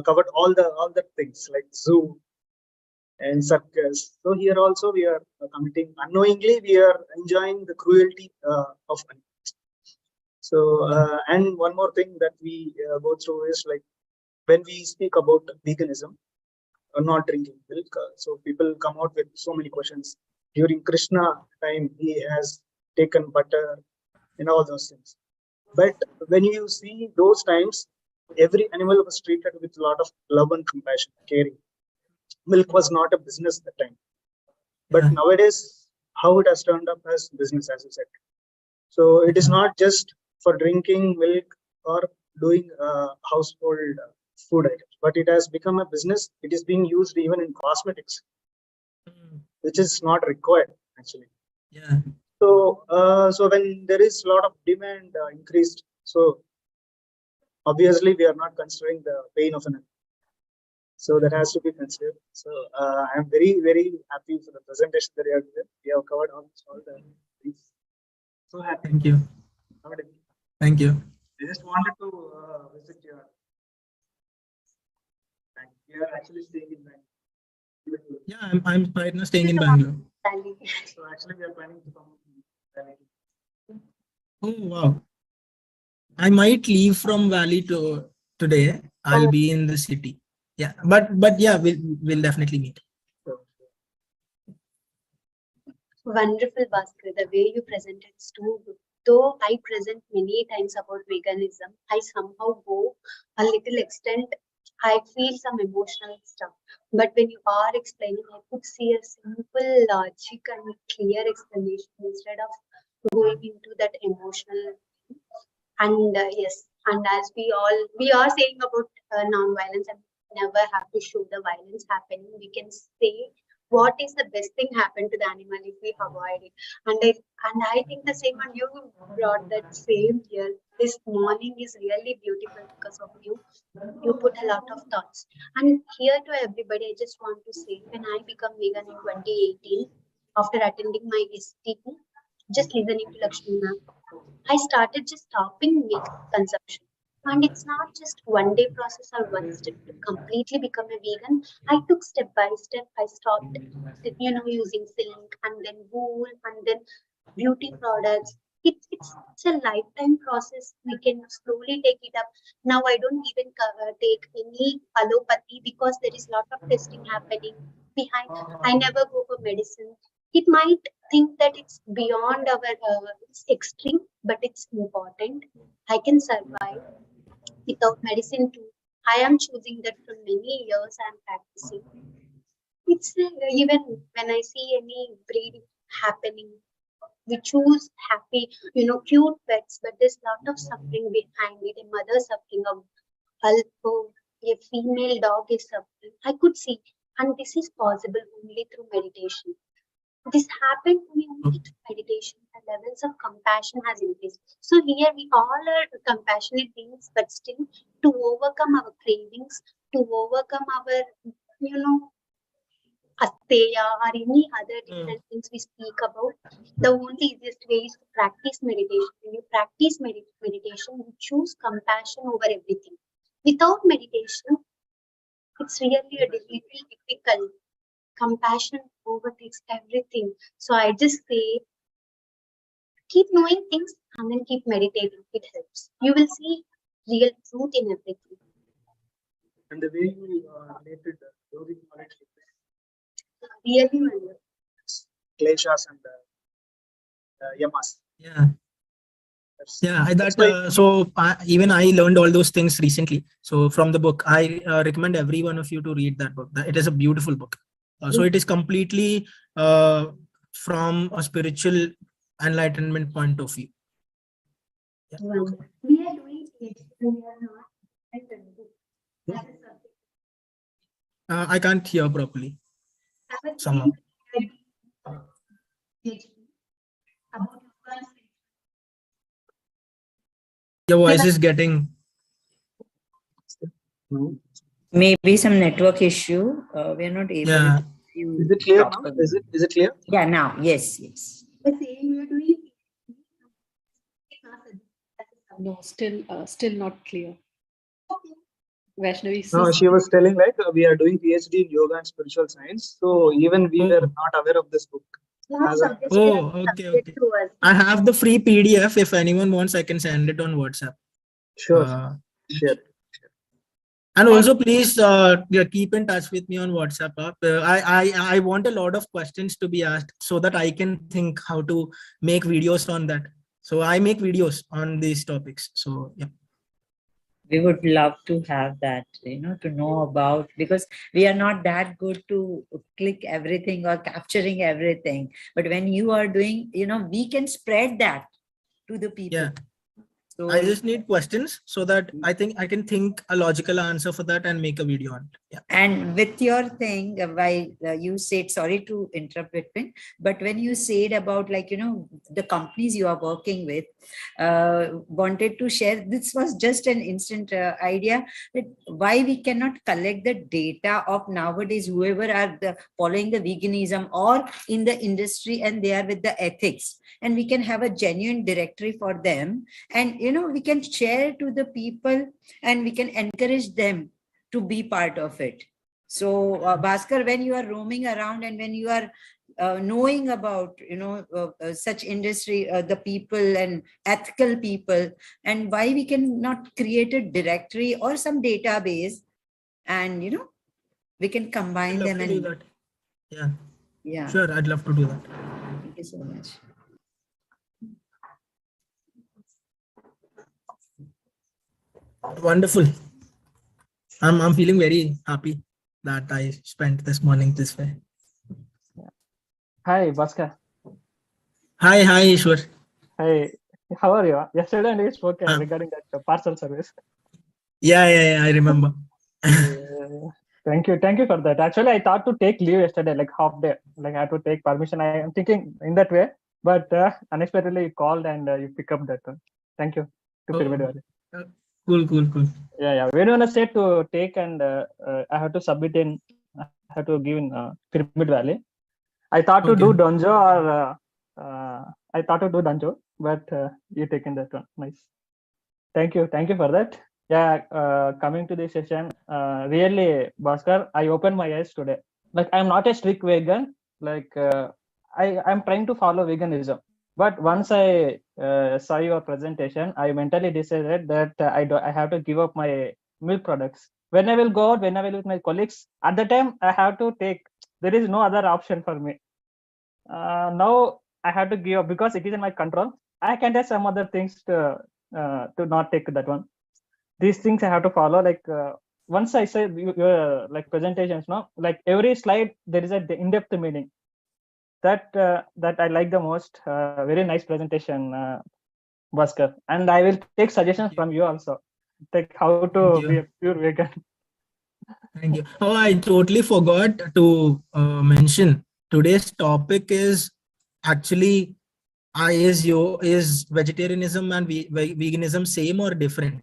covered all the things like zoo and circus. So here also we are committing unknowingly, we are enjoying the cruelty of animals. So and one more thing that we go through is, like, when we speak about veganism, not drinking milk, so people come out with so many questions. During Krishna time, he has taken butter and all those things. But when you see those times, every animal was treated with a lot of love and compassion, caring. Milk was not a business at the time. But nowadays, how it has turned up as business, as you said. So it is not just for drinking milk or doing household food items, but it has become a business. It is being used even in cosmetics, which is not required actually. Yeah. So, so when there is a lot of demand increased, so obviously we are not considering the pain of an. So that has to be considered. So I am very, very happy for the presentation that you have given. We have covered almost all the things. So happy. Thank you. Thank you. I just wanted to visit your bank. We are actually staying in Bangalore. Yeah, I'm right now staying in Bangalore. So actually we are planning to come to Valley. Oh wow. I might leave from Valley today. I'll be in the city. Yeah, but yeah, we'll definitely meet. Wonderful, Bhaskar. The way you presented is too good. Though I present many times about veganism, I somehow go a little extent. I feel some emotional stuff. But when you are explaining, I could see a simple logic and clear explanation instead of going into that emotional. And yes, and as we are saying about non-violence and never have to show the violence happening, we can say what is the best thing happen to the animal if we avoid it. And I think the same, and you brought that same here. This morning is really beautiful because of you. You put a lot of thoughts. And here to everybody, I just want to say, when I become vegan in 2018, after attending my STP, just listening to Lakshmi ma'am, I started just stopping meat consumption. And it's not just one day process or one step to completely become a vegan. I took step by step. I stopped, using silk and then wool and then beauty products. It's a lifetime process. We can slowly take it up. Now I don't even take any allopathy because there is a lot of testing happening behind. I never go for medicine. It might think that it's beyond our it's extreme, but it's important. I can survive without medicine too. I am choosing that for many years. I'm practicing. It's even when I see any breed happening, we choose happy, cute pets, but there's a lot of suffering behind it. A mother suffering, a female dog is suffering. I could see, and this is possible only through meditation. This happened to me only through meditation. The levels of compassion has increased. So here we all are compassionate beings, but still to overcome our cravings, to overcome our, asteya or any other different things we speak about, the only easiest way is to practice meditation. When you practice meditation, you choose compassion over everything. Without meditation, it's really a little difficult. Compassion overtakes everything. So I just say, keep knowing things and then keep meditating. It helps. You will see real truth in everything. And the way you related yogic knowledge with Really wonderful. kleshas and yamas. Yeah. Yeah, even I learned all those things recently. So from the book, I recommend every one of you to read that book. It is a beautiful book. So it is completely from a spiritual enlightenment point of view. Yeah. We are doing it. We are not. I can't hear properly. Somehow. Your voice is getting. Maybe some network issue. We are not able to. Is it clear? Is it clear? Yeah, now. Yes. No, still not clear. Vaishnavi, No, she was telling like we are doing PhD in yoga and spiritual science. So even we were not aware of this book. Okay. I have the free PDF. If anyone wants, I can send it on WhatsApp. Sure. And also, please keep in touch with me on WhatsApp. I want a lot of questions to be asked so that I can think how to make videos on that. So I make videos on these topics. So yeah. We would love to have that, to know about, because we are not that good to click everything or capturing everything. But when you are doing, we can spread that to the people. Yeah. So I just need questions so that I think I can think a logical answer for that and make a video on it. Yeah. and with your thing, why you said, sorry to interrupt between, but when you said about the companies you are working with, wanted to share, this was just an instant idea that why we cannot collect the data of nowadays, whoever are following the veganism or in the industry and they are with the ethics, and we can have a genuine directory for them, and we can share to the people and we can encourage them to be part of it. So Bhaskar, when you are roaming around and when you are knowing about such industry, the people and ethical people, and why we can not create a directory or some database, and we can I'd combine love them to do and that. Yeah. yeah. Sure, I'd love to do that. Thank you so much. Wonderful. I'm feeling very happy that I spent this morning this way. Hi, Bhaskar. Hi, Ishwar. Hi, how are you? Yesterday we spoke Uh, regarding that parcel service. Yeah, I remember. Thank you for that. Actually, I thought to take leave yesterday, like half day, like I had to take permission. I am thinking in that way, but unexpectedly you called and you pick up that one. Thank you to Pyramid Valley. Cool. Yeah. When you say to take and I have to submit in, I have to give in Pyramid Valley. I thought to do Okay. Donjo or I thought to do Donjo, but you taken that one. Nice. Thank you for that. Yeah, coming to this session, really, Bhaskar, I opened my eyes today. Like, I'm not a strict vegan. Like, I'm trying to follow veganism. But once I saw your presentation, I mentally decided that I have to give up my milk products. When I will go out, when I will with my colleagues, at the time I have to take. There is no other option for me. Now I have to give up because it is in my control. I can try some other things to not take that one. These things I have to follow. Like once I say your like presentations, no, like every slide there is a in-depth meaning. That I like the most. Very nice presentation, Bhaskar. And I will take suggestions from you also, like how to be a pure vegan. Thank you. Oh, I totally forgot to mention today's topic is actually is vegetarianism and veganism same or different?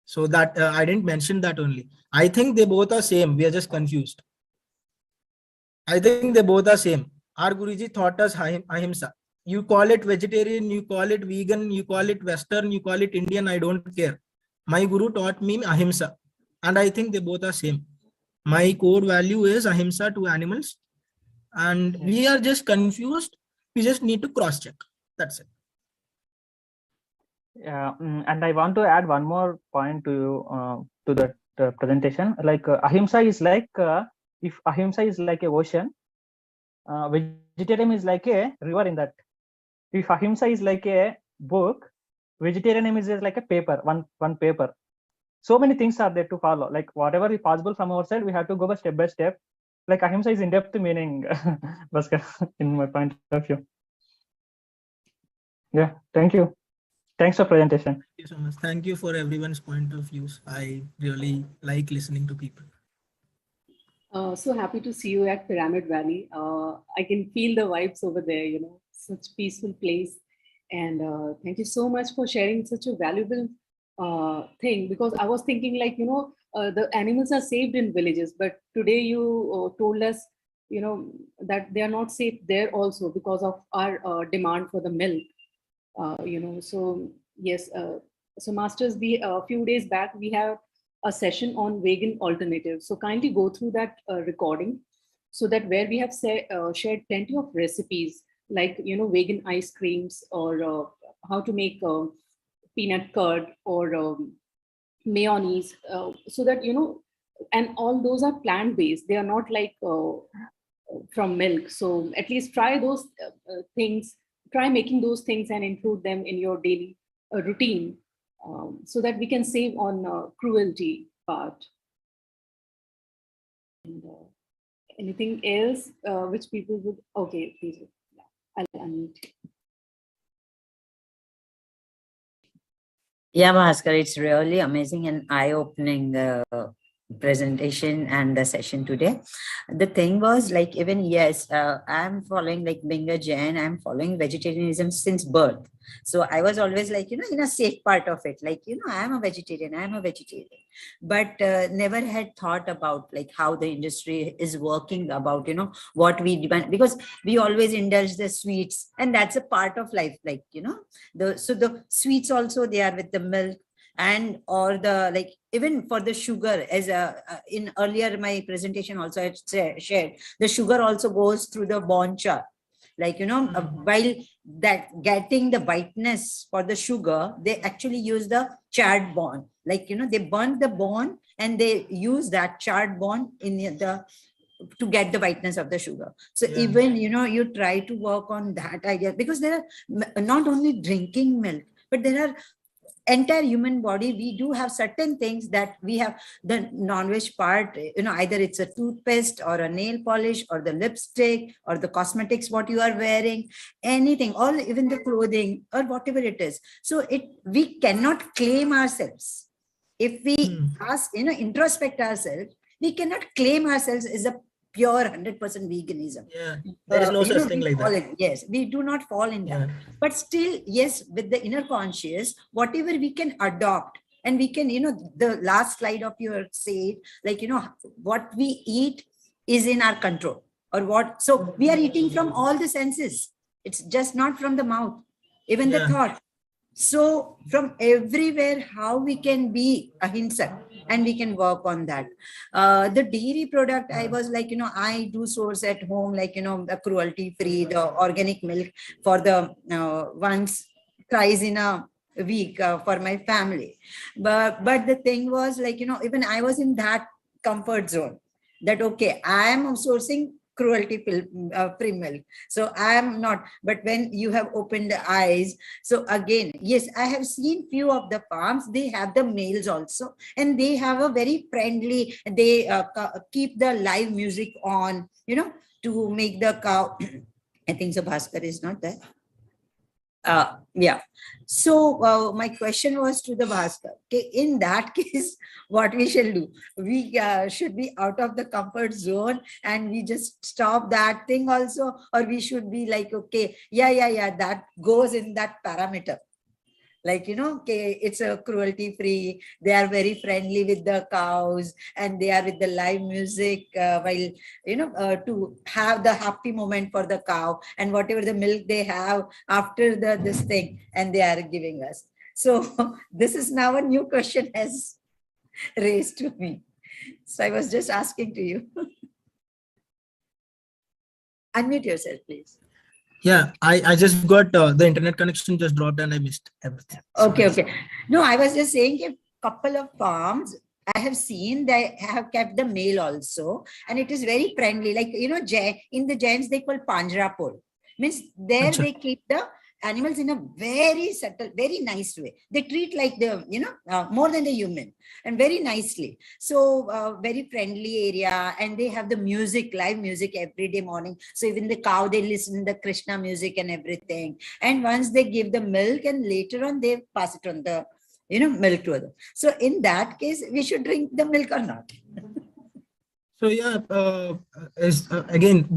So that I didn't mention that only. I think they both are same. We are just confused. I think they both are same. Our Guruji taught us ahimsa. You call it vegetarian, you call it vegan, you call it Western, you call it Indian, I don't care. My Guru taught me ahimsa. And I think they both are same. My core value is ahimsa to animals. And we are just confused. We just need to cross check. That's it. Yeah, and I want to add one more point to that presentation. Like ahimsa is like if ahimsa is like a ocean, vegetarianism is like a river in that. If ahimsa is like a book, vegetarianism is like a paper, one paper. So many things are there to follow. Like whatever is possible from our side, we have to go by step. Like ahimsa is in-depth meaning, Bhaskar, in my point of view. Yeah, thank you. Thanks for presentation. Thank you so much. Thank you for everyone's point of views. I really like listening to people. So happy to see you at Pyramid Valley. I can feel the vibes over there, such peaceful place. And thank you so much for sharing such a valuable thing, because I was thinking like, the animals are saved in villages, but today you told us, that they are not safe there also because of our demand for the milk. So yes, so masters, we a few days back we have a session on vegan alternatives. So kindly go through that recording, so that where we have shared plenty of recipes like vegan ice creams, or how to make peanut curd, or mayonnaise, so that and all those are plant based. They are not like from milk. So at least try those things. Try making those things and include them in your daily routine. so that we can save on cruelty part. And, anything else which people would, okay, please, yeah, I'll unmute. Yeah, Bhaskar, it's really amazing and eye-opening presentation and the session today. The thing was like, even yes, I'm following like being a Jain, I'm following vegetarianism since birth. So I was always like, in a safe part of it, like, I'm a vegetarian, but never had thought about like how the industry is working, about, what we demand, because we always indulge the sweets, and that's a part of life, like, so the sweets also, they are with the milk, and or the like, even for the sugar, as in earlier my presentation also I had shared, the sugar also goes through the bone char, like, while that getting the whiteness for the sugar, they actually use the charred bone, like, they burn the bone and they use that charred bone in the to get the whiteness of the sugar. So even, you try to work on that idea, because there are not only drinking milk, but there are entire human body, we do have certain things that we have the non-veg part, either it's a toothpaste or a nail polish or the lipstick or the cosmetics, what you are wearing, anything, all, even the clothing or whatever it is. So we cannot claim ourselves. If we ask, introspect ourselves, we cannot claim ourselves as a pure 100% veganism. Yeah, there is no such thing like that. Yes, we do not fall in that. But still, yes, with the inner conscious, whatever we can adopt, and we can, the last slide of your say, like, what we eat is in our control, or what. So we are eating from all the senses. It's just not from the mouth, even the thought. So from everywhere, how we can be ahimsa, and we can work on that. The dairy product, I was like, I do source at home, like, the cruelty free, the organic milk for the once, thrice in a week for my family. But the thing was like, even I was in that comfort zone, that, okay, I am sourcing cruelty free milk, so I am not. But when you have opened the eyes, so again, yes, I have seen few of the farms, they have the males also, and they have a very friendly, they keep the live music on, to make the cow. I think so Bhaskar is not there. Yeah. So my question was to the Bhaskar. Okay, in that case, what we shall do? We should be out of the comfort zone and we just stop that thing also, or we should be like, okay, yeah, that goes in that parameter. Like, okay, it's a cruelty free. They are very friendly with the cows, and they are with the live music while, to have the happy moment for the cow, and whatever the milk they have after this thing, and they are giving us. So this is now a new question has raised to me. So I was just asking to you. Unmute yourself, please. Yeah, I just got the internet connection just dropped and I missed everything. Okay. No, I was just saying a couple of farms I have seen, they have kept the male also, and it is very friendly. Like, in the Jains, they call Panjrapur. Means there they keep the animals in a very subtle, very nice way. They treat like the, more than the human, and very nicely. So very friendly area, and they have the music, live music every day morning. So even the cow, they listen to the Krishna music and everything. And once they give the milk, and later on they pass it on the, milk to them. So in that case, we should drink the milk or not? So yeah, again,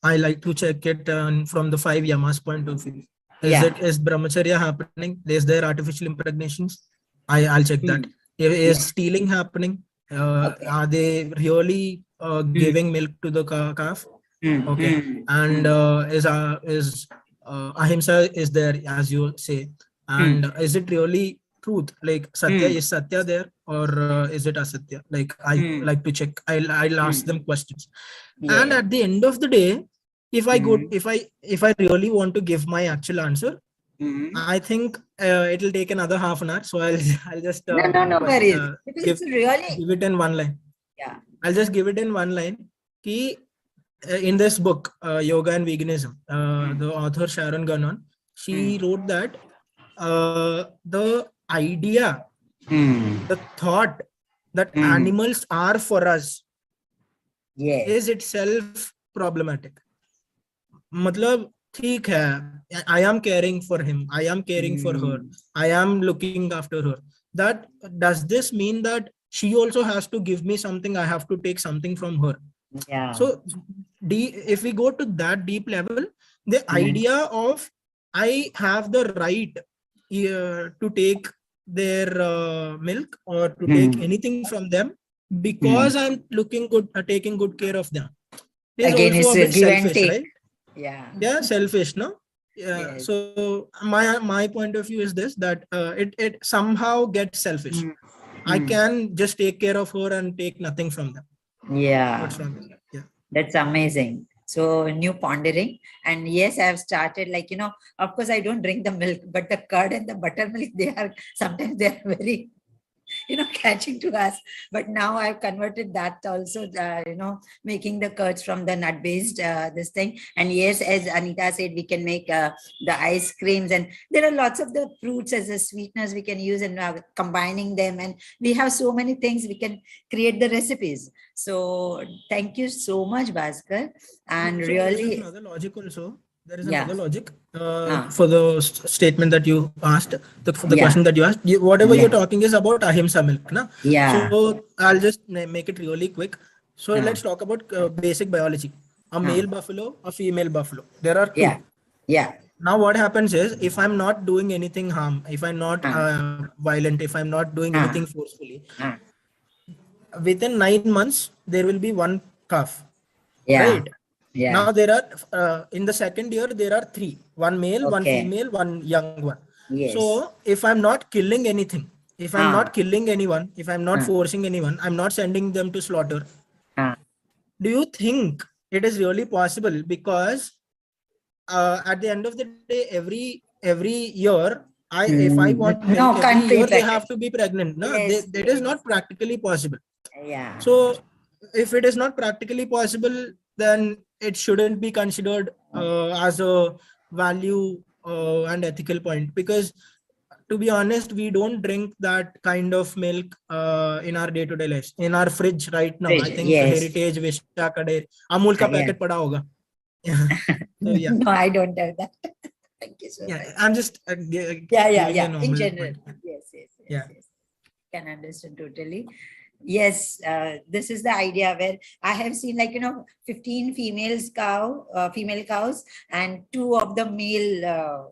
I like to check it from the 5 yamas point of view. Is brahmacharya happening? Is there artificial impregnations? I'll check that. Is stealing happening? Are they really giving milk to the calf? Okay. And is ahimsa is there, as you say? And is it really truth? Like satya, is satya there, or is it asatya? Like I like to check. I'll ask them questions. And at the end of the day, if I go, if I really want to give my actual answer, I think it'll take another half an hour. So I'll just no worries. Give it in one line. Yeah. I'll just give it in one line. In this book, Yoga and Veganism, the author Sharon Gannon, she wrote that the idea, the thought that animals are for us Yes. is itself problematic. Matlab, theek hai, I am caring for him, I am caring for her, I am looking after her. That does this mean that she also has to give me something? I have to take something from her. Yeah. So if we go to that deep level, the idea of I have the right to take their milk or to take anything from them because I'm looking good, taking good care of them, is Again, also it's a a bit give and selfish, take. right? Yeah. Yeah, selfish, no? Yeah. Yes. So my point of view is this, that it somehow gets selfish. I can just take care of her and take nothing from them. Yeah. What's wrong with that? Yeah. That's amazing. So new pondering. And yes, I've started, like, of course I don't drink the milk, but the curd and the buttermilk, sometimes they are very, catching to us. But now I've converted that also, making the curds from the nut-based this thing. And yes, as Anita said, we can make the ice creams, and there are lots of the fruits as a sweeteners we can use, and combining them. And we have so many things we can create the recipes. So thank you so much, Bhaskar. And So really, there is another logic also. There is yeah. another logic for the statement that you asked, the Yeah. question that you asked. Whatever Yeah. you're talking is about ahimsa milk, na? Yeah. So I'll just make it really quick. So let's talk about basic biology. A male buffalo, a female buffalo. There are two. Yeah. Yeah. Now what happens is, if I'm not doing anything harm, if I'm not violent, if I'm not doing anything forcefully, within 9 months there will be one calf. Yeah. Right? Yeah. Now there are in the second year there are 3, one male, one female, one young one. Yes. So if I'm not killing anything, if I'm not killing anyone, if I'm not forcing anyone, I'm not sending them to slaughter. Do you think it is really possible? Because at the end of the day, every year, if I want milk, every year they have to be pregnant. No, Yes, that is not practically possible. Yeah. So if it is not practically possible, then it shouldn't be considered as a value and ethical point, because to be honest, we don't drink that kind of milk in our day-to-day lives. In our fridge right now, I think Heritage, Shakahara, Amul ka packet pada hoga. So yeah. No, I don't have that. Thank you so much. I'm just giving a normal in general. point. Yes. Can understand totally. Yes, this is the idea where I have seen, 15 female cows and 2 of the male,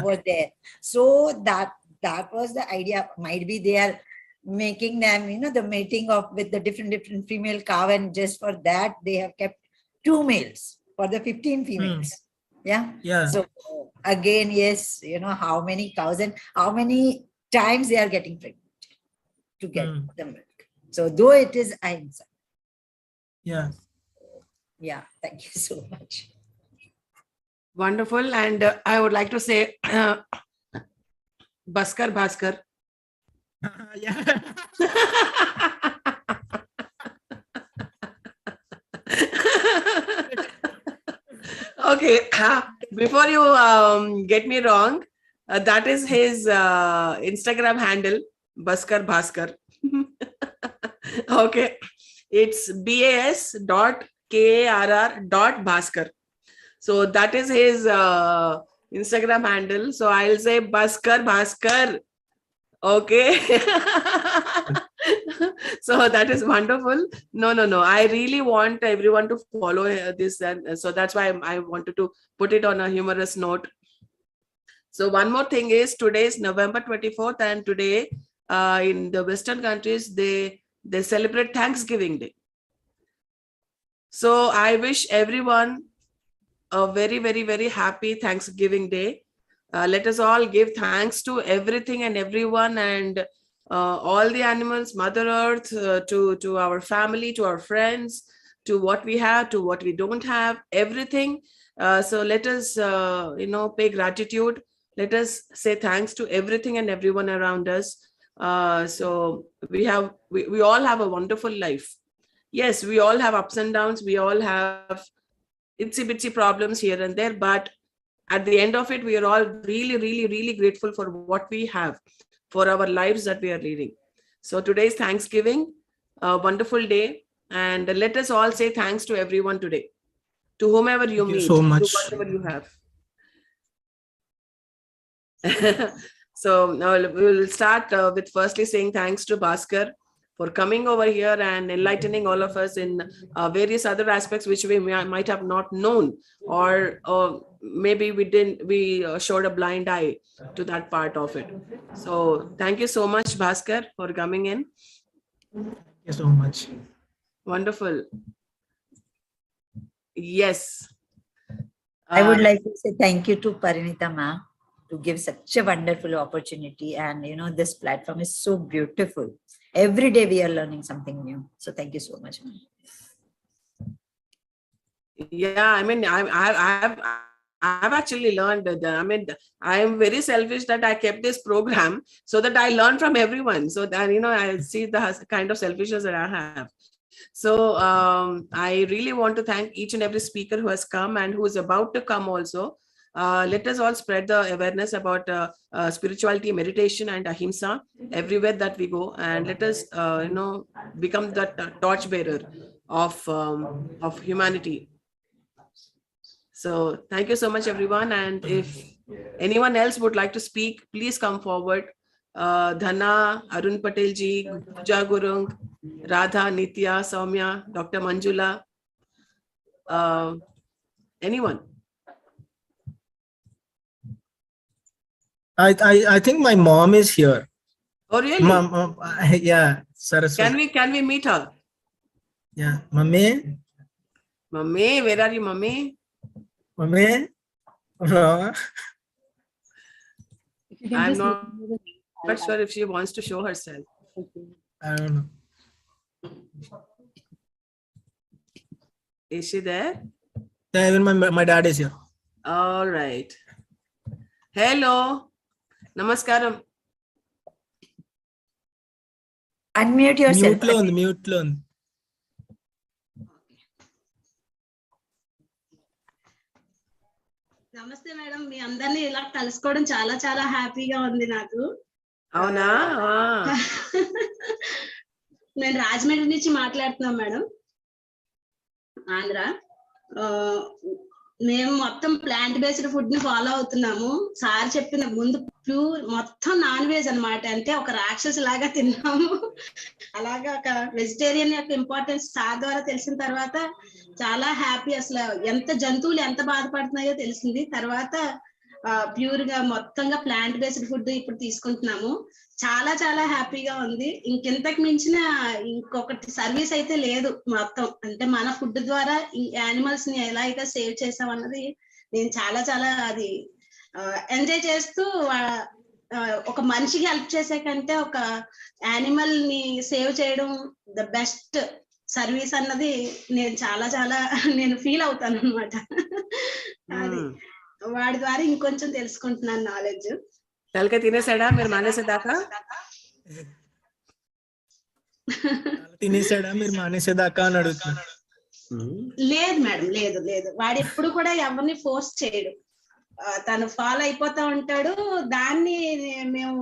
were there. So that was the idea. Might be they are making them, the mating with the different female cow, and just for that they have kept 2 males for the 15 females. Yeah. So again, yes, how many cows and how many times they are getting pregnant to get the milk. So though it is ahimsa. Yeah. Thank you so much. Wonderful. And I would like to say, Bhaskar. Yeah. Okay. Before you get me wrong, that is his Instagram handle, Bhaskar. Okay. It's bas.karr.bhaskar. So that is his Instagram handle. So I'll say Bhaskar. Okay. So that is wonderful. No. I really want everyone to follow this. And so that's why I wanted to put it on a humorous note. So one more thing is, today is November 24th, and today in the Western countries, they celebrate Thanksgiving Day. So I wish everyone a very, very, very happy Thanksgiving Day. Let us all give thanks to everything and everyone, and all the animals, Mother Earth, to our family, to our friends, to what we have, to what we don't have, everything. So let us, pay gratitude. Let us say thanks to everything and everyone around us. So we all have a wonderful life. Yes, we all have ups and downs. We all have itsy bitsy problems here and there, but at the end of it, we are all really, really, really grateful for what we have, for our lives that we are leading. So today is Thanksgiving, a wonderful day. And let us all say thanks to everyone today, to whomever you Thank you meet, so to much. whatever you have. So now we will start with firstly saying thanks to Bhaskar for coming over here and enlightening all of us in various other aspects which we might have not known, or maybe we showed a blind eye to that part of it. So thank you so much, Bhaskar, for coming in. Thank you so much. Wonderful. Yes. I would like to say thank you to Parinita Ma to give such a wonderful opportunity. And this platform is so beautiful. Every day we are learning something new. So thank you so much. Yeah, I mean, I've actually learned that. I mean, I am very selfish that I kept this program so that I learn from everyone. So that, I see the kind of selfishness that I have. So I really want to thank each and every speaker who has come and who is about to come also. Let us all spread the awareness about spirituality, meditation, and ahimsa everywhere that we go, and let us, become the torchbearer of humanity. So thank you so much, everyone. And if anyone else would like to speak, please come forward. Dhana, Arun Patelji, Pooja Gurung, Radha, Nitya, Soumya, Dr. Manjula, anyone. I think my mom is here. Oh, really? Mom, yeah, Saraswati. Can we meet her? Yeah, Mummy. Mummy, where are you, Mummy? Mummy. I'm not sure if she wants to show herself. I don't know. Is she there? Yeah, even my dad is here. All right. Hello. Namaskaram. Unmute yourself. Mute loan. నమస్తే madam, మీ అందరినీ ఇలా కలుసుకోవడం చాలా చాలా హ్యాపీగా ఉంది నాకు. అవునా? నేను రాజమండ్రి నుంచి మాట్లాడుతున్నాను మేడం, ఆంధ్ర. మేము మొత్తం ప్లాంట్ బేస్డ్ ఫుడ్ ని ఫాలో అవుతున్నాము. సార్ చెప్పిన ముందు ప్యూర్ మొత్తం నాన్ వెజ్ అన్నమాట, అంటే ఒక రాక్షసు లాగా తిన్నాము. అలాగా ఒక వెజిటేరియన్ యొక్క ఇంపార్టెన్స్ సార్ ద్వారా తెలిసిన తర్వాత చాలా హ్యాపీ. అసలు ఎంత జంతువులు ఎంత బాధపడుతున్నాయో తెలిసింది. తర్వాత ప్యూర్ గా మొత్తంగా ప్లాంట్ బేస్డ్ ఫుడ్ ఇప్పుడు తీసుకుంటున్నాము. చాలా చాలా హ్యాపీగా ఉంది. ఇంకెంతకు మించిన ఇంకొకటి సర్వీస్ అయితే లేదు. మొత్తం అంటే మన ఫుడ్ ద్వారా ఈ యానిమల్స్ ని ఎలా అయితే సేవ్ చేసామన్నది నేను చాలా చాలా అది ఎంజాయ్ చేస్తూ, ఒక మనిషికి హెల్ప్ చేసే కంటే ఒక యానిమల్ ని సేవ్ చేయడం ద బెస్ట్ సర్వీస్ అన్నది నేను చాలా చాలా నేను ఫీల్ అవుతాను అనమాట. అది వాడి ద్వారా ఇంకొంచెం తెలుసుకుంటున్నాను నాలెడ్జ్. తలకాయ తినేసాడా మీరు మానేసేదాకా? తినేసాడా మీరు మానేసేదాకా అని అడుగుతున్నా. లేదు మేడం, లేదు లేదు. వాడు ఎప్పుడు కూడా ఎవరిని ఫోర్స్ చేయడు, తను ఫాలో అయిపోతా ఉంటాడు. దాన్ని మేము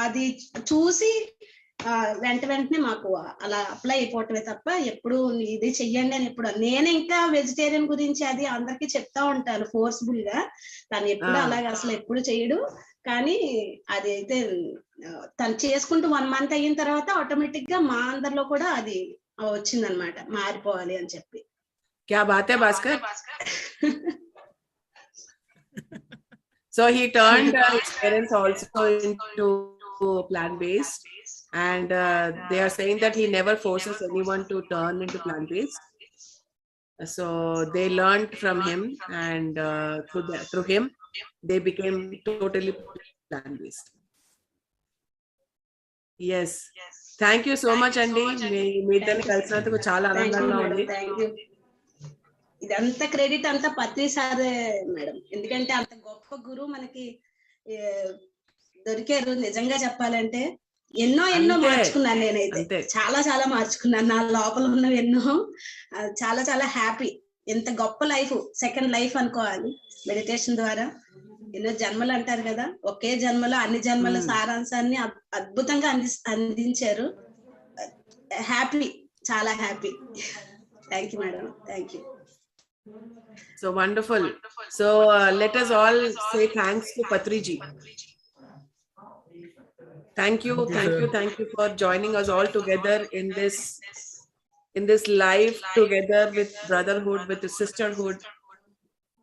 అది చూసి వెంటనే మాకు అలా అప్లై అయిపోవటమే తప్ప ఎప్పుడు ఇది చెయ్యండి అని ఎప్పుడు. నేను ఇంకా వెజిటేరియన్ గురించి అది అందరికి చెప్తా ఉంటాను ఫోర్స్ఫుల్ గా. తను ఎప్పుడు అలాగే అసలు ఎప్పుడు చేయడు. కానీ అది అయితే తను చేసుకుంటూ 1 month అయిన తర్వాత ఆటోమేటిక్ గా మా అందరిలో కూడా అది వచ్చిందనమాట, మారిపోవాలి అని చెప్పి. క్యా బాత్ హై Bhaskar. So he turned his parents also into plant-based, and they are saying that he never forces anyone to turn into plant-based. So they learned from him, and through him they became totally plant-based. Yes. Thank you so much, Andy. మీ ఇద్దరిని కలిసినందుకు చాలా ఆనందంగా ఉంది. ఇదంతా credit అంతా పత్రి సారే madam, ఎందుకంటే అంత గొప్ప గురువు మనకి దొరికారు. నిజంగా చెప్పాలంటే ఎన్నో మార్చుకున్నాను నేనైతే, చాలా చాలా మార్చుకున్నాను. నా లోపల ఉన్నవి ఎన్నో చాలా చాలా హ్యాపీ. ఇంత గొప్ప లైఫ్, సెకండ్ లైఫ్ అనుకోవాలి మెడిటేషన్ ద్వారా. ఎన్నో జన్మలు అంటారు కదా, ఒకే జన్మలో అన్ని జన్మల సారాంశాన్ని అద్భుతంగా అందించారు. హ్యాపీ, చాలా happy. Thank you madam, thank you. So wonderful. So let us all say thanks to Patriji. Thank you for joining us all together in this life together with brotherhood, with the sisterhood,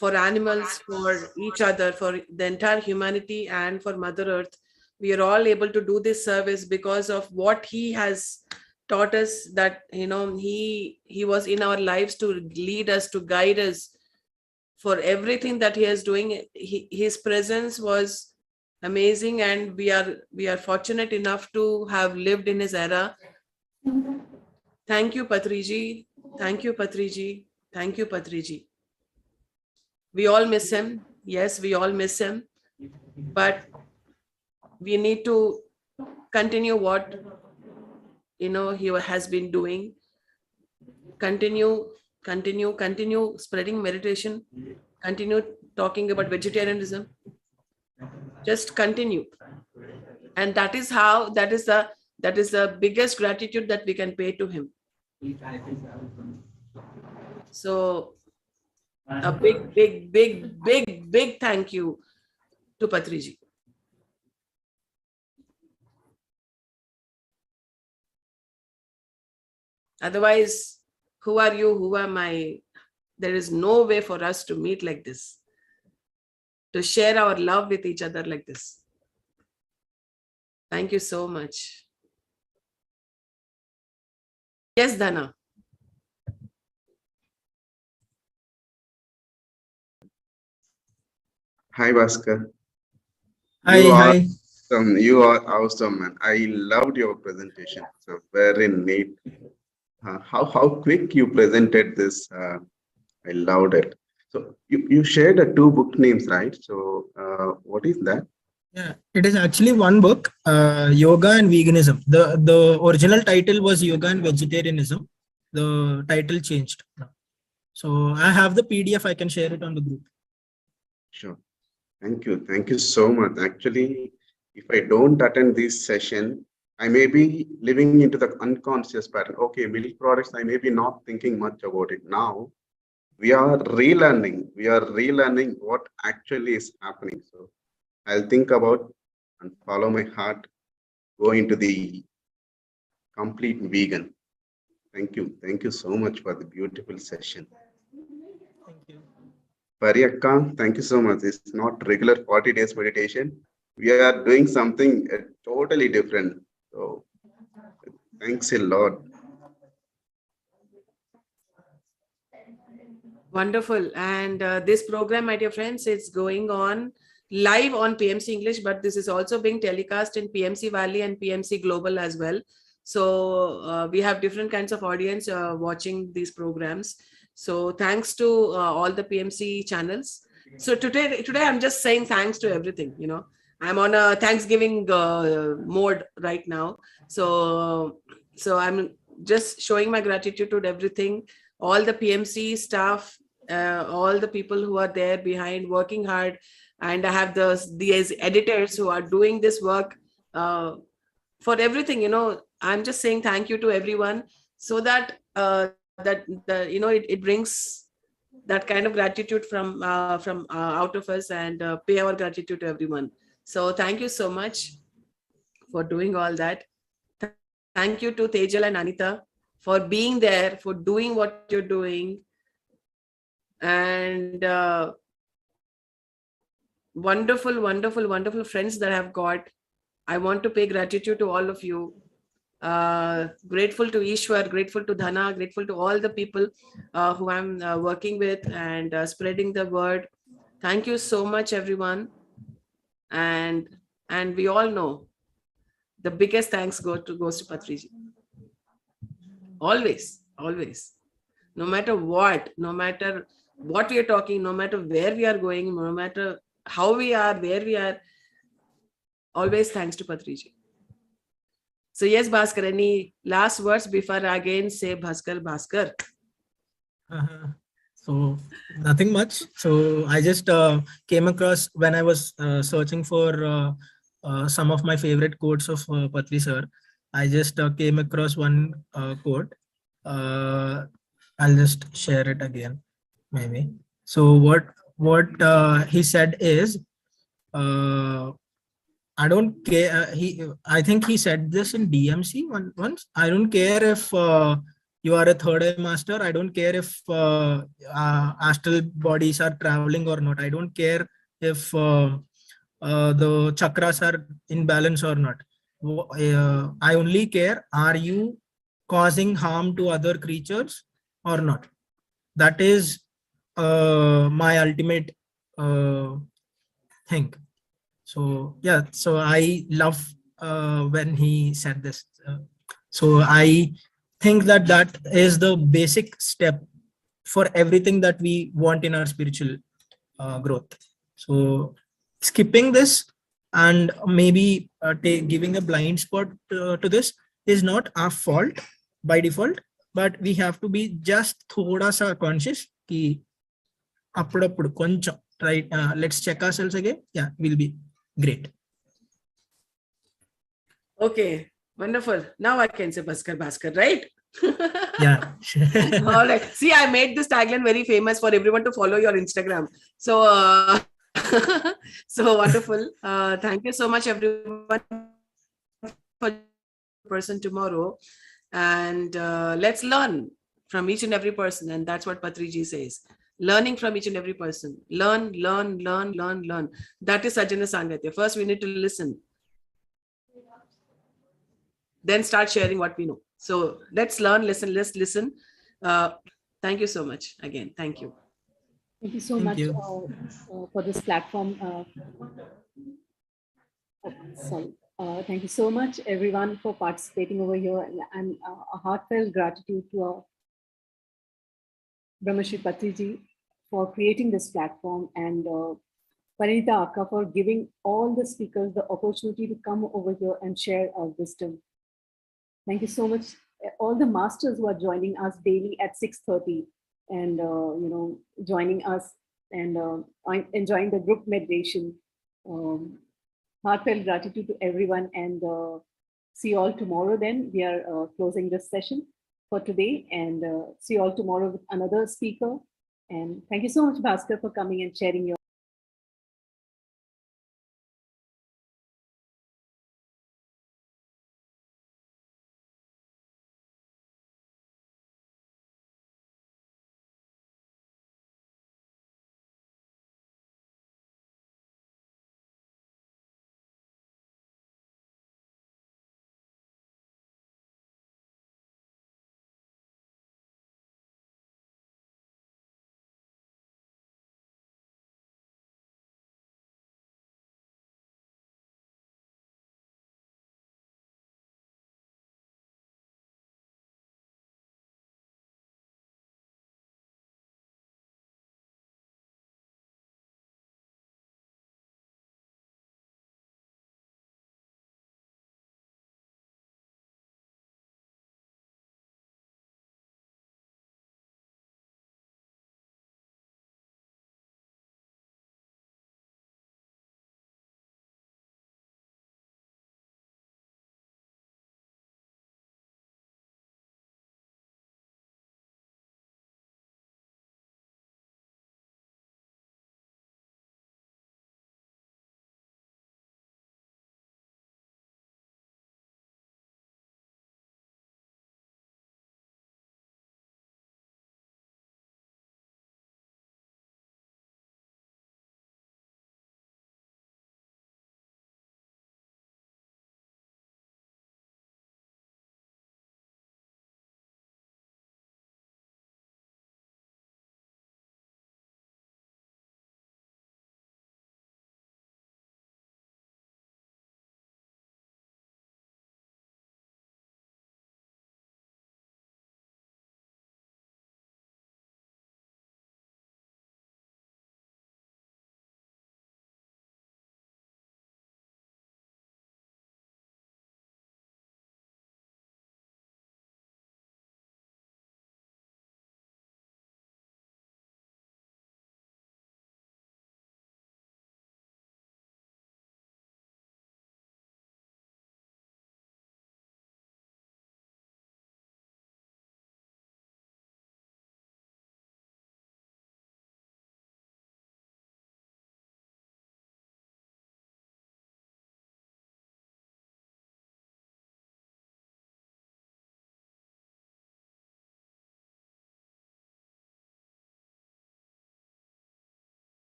for animals, for each other, for the entire humanity, and for Mother Earth. We are all able to do this service because of what he has taught us, that he was in our lives to lead us, to guide us for everything that he is doing. His presence was amazing, and we are fortunate enough to have lived in his era. Thank you, Patriji. Thank you, Patriji. Thank you, Patriji. We all miss him. Yes, we all miss him. But we need to continue what he has been doing. Continue spreading meditation. Continue talking about vegetarianism. Just continue. And that is the biggest gratitude that we can pay to him. So a big thank you to Patriji. Otherwise, who are you? Who am I? There is no way for us to meet like this, to share our love with each other like this. Thank you so much. Yes, Dana. Hi, Bhaskar. Hi. You are awesome, man. I loved your presentation. So very neat. How quick you presented this. I loved it. So you shared 2 book names, right? So what is that? Yeah, it is actually one book, Yoga and Veganism. The original title was Yoga and Vegetarianism. The title changed. So I have the PDF. I can share it on the group. Sure. Thank you so much. Actually, if I don't attend this session, I may be living into the unconscious pattern. Okay, milk products, I may be not thinking much about it. Now we are relearning what actually is happening. So I'll think about and follow my heart, go into the complete vegan. Thank you so much for the beautiful session. Thank you. Pariyakka, thank you so much. It's not regular 40 days meditation. We are doing something totally different. So thanks a lot. Wonderful. And this program, my dear friends, it's going on live on PMC English, but this is also being telecast in PMC Valley and PMC Global as well. So we have different kinds of audience watching these programs. So thanks to all the PMC channels. So today I'm just saying thanks to everything. I'm on a Thanksgiving mode right now. So I'm just showing my gratitude to everything, all the PMC staff, all the people who are there behind working hard, and I have these editors who are doing this work for everything. I'm just saying thank you to everyone, so that it brings that kind of gratitude from out of us, and pay our gratitude to everyone. So thank you so much for doing all that. Thank you to Tejal and Anita for being there, for doing what you're doing, and wonderful friends that I've got. I want to pay gratitude to all of you. Grateful to Ishwar, grateful to Dhana, grateful to all the people who I'm working with and spreading the word. Thank you so much, everyone. And we all know the biggest thanks goes to Patriji. Always. No matter what we are talking, no matter where we are going, no matter how we are, where we are, always thanks to Patriji. So yes, Bhaskar, any last words before I again say Bhaskar? So nothing much. So I just came across when I was searching for some of my favorite quotes of Patri sir. I just came across one quote. I'll just share it again, maybe. So what he said is, I don't care. I think he said this in DMC once. I don't care if you are a third eye master. I don't care if astral bodies are traveling or not. I don't care if the chakras are in balance or not. I only care, are you causing harm to other creatures or not? That is my ultimate thing. So yeah, so I love when he said this. So I think that that is the basic step for everything that we want in our spiritual growth. So skipping this and maybe giving a blind spot to this is not our fault by default, but we have to be just thoda sa conscious ki appudapudu koncham, right? Let's check ourselves again. Yeah, we'll be great. Okay, wonderful. Now I can say Bhaskar, right? Yeah. All right. See, I made this tagline very famous for everyone to follow your Instagram. So, so wonderful. Thank you so much, everyone, for person tomorrow. And let's learn from each and every person. And that's what Patriji says. Learning from each and every person. Learn. That is Sajjana Sangatya. First, we need to listen. Then start sharing what we know. So let's learn, let's listen. Thank you so much again. Thank you. Thank you so much for this platform. Sorry. Thank you so much, everyone, for participating over here, and a heartfelt gratitude to our Brahmarshi Patriji for creating this platform, and Parinita Akka for giving all the speakers the opportunity to come over here and share our wisdom. Thank you so much, all the masters who are joining us daily at 6:30 and joining us and enjoying the group meditation. Heartfelt gratitude to everyone, and see you all tomorrow. Then we are closing this session for today, and see you all tomorrow with another speaker. And thank you so much, Bhaskar, for coming and sharing your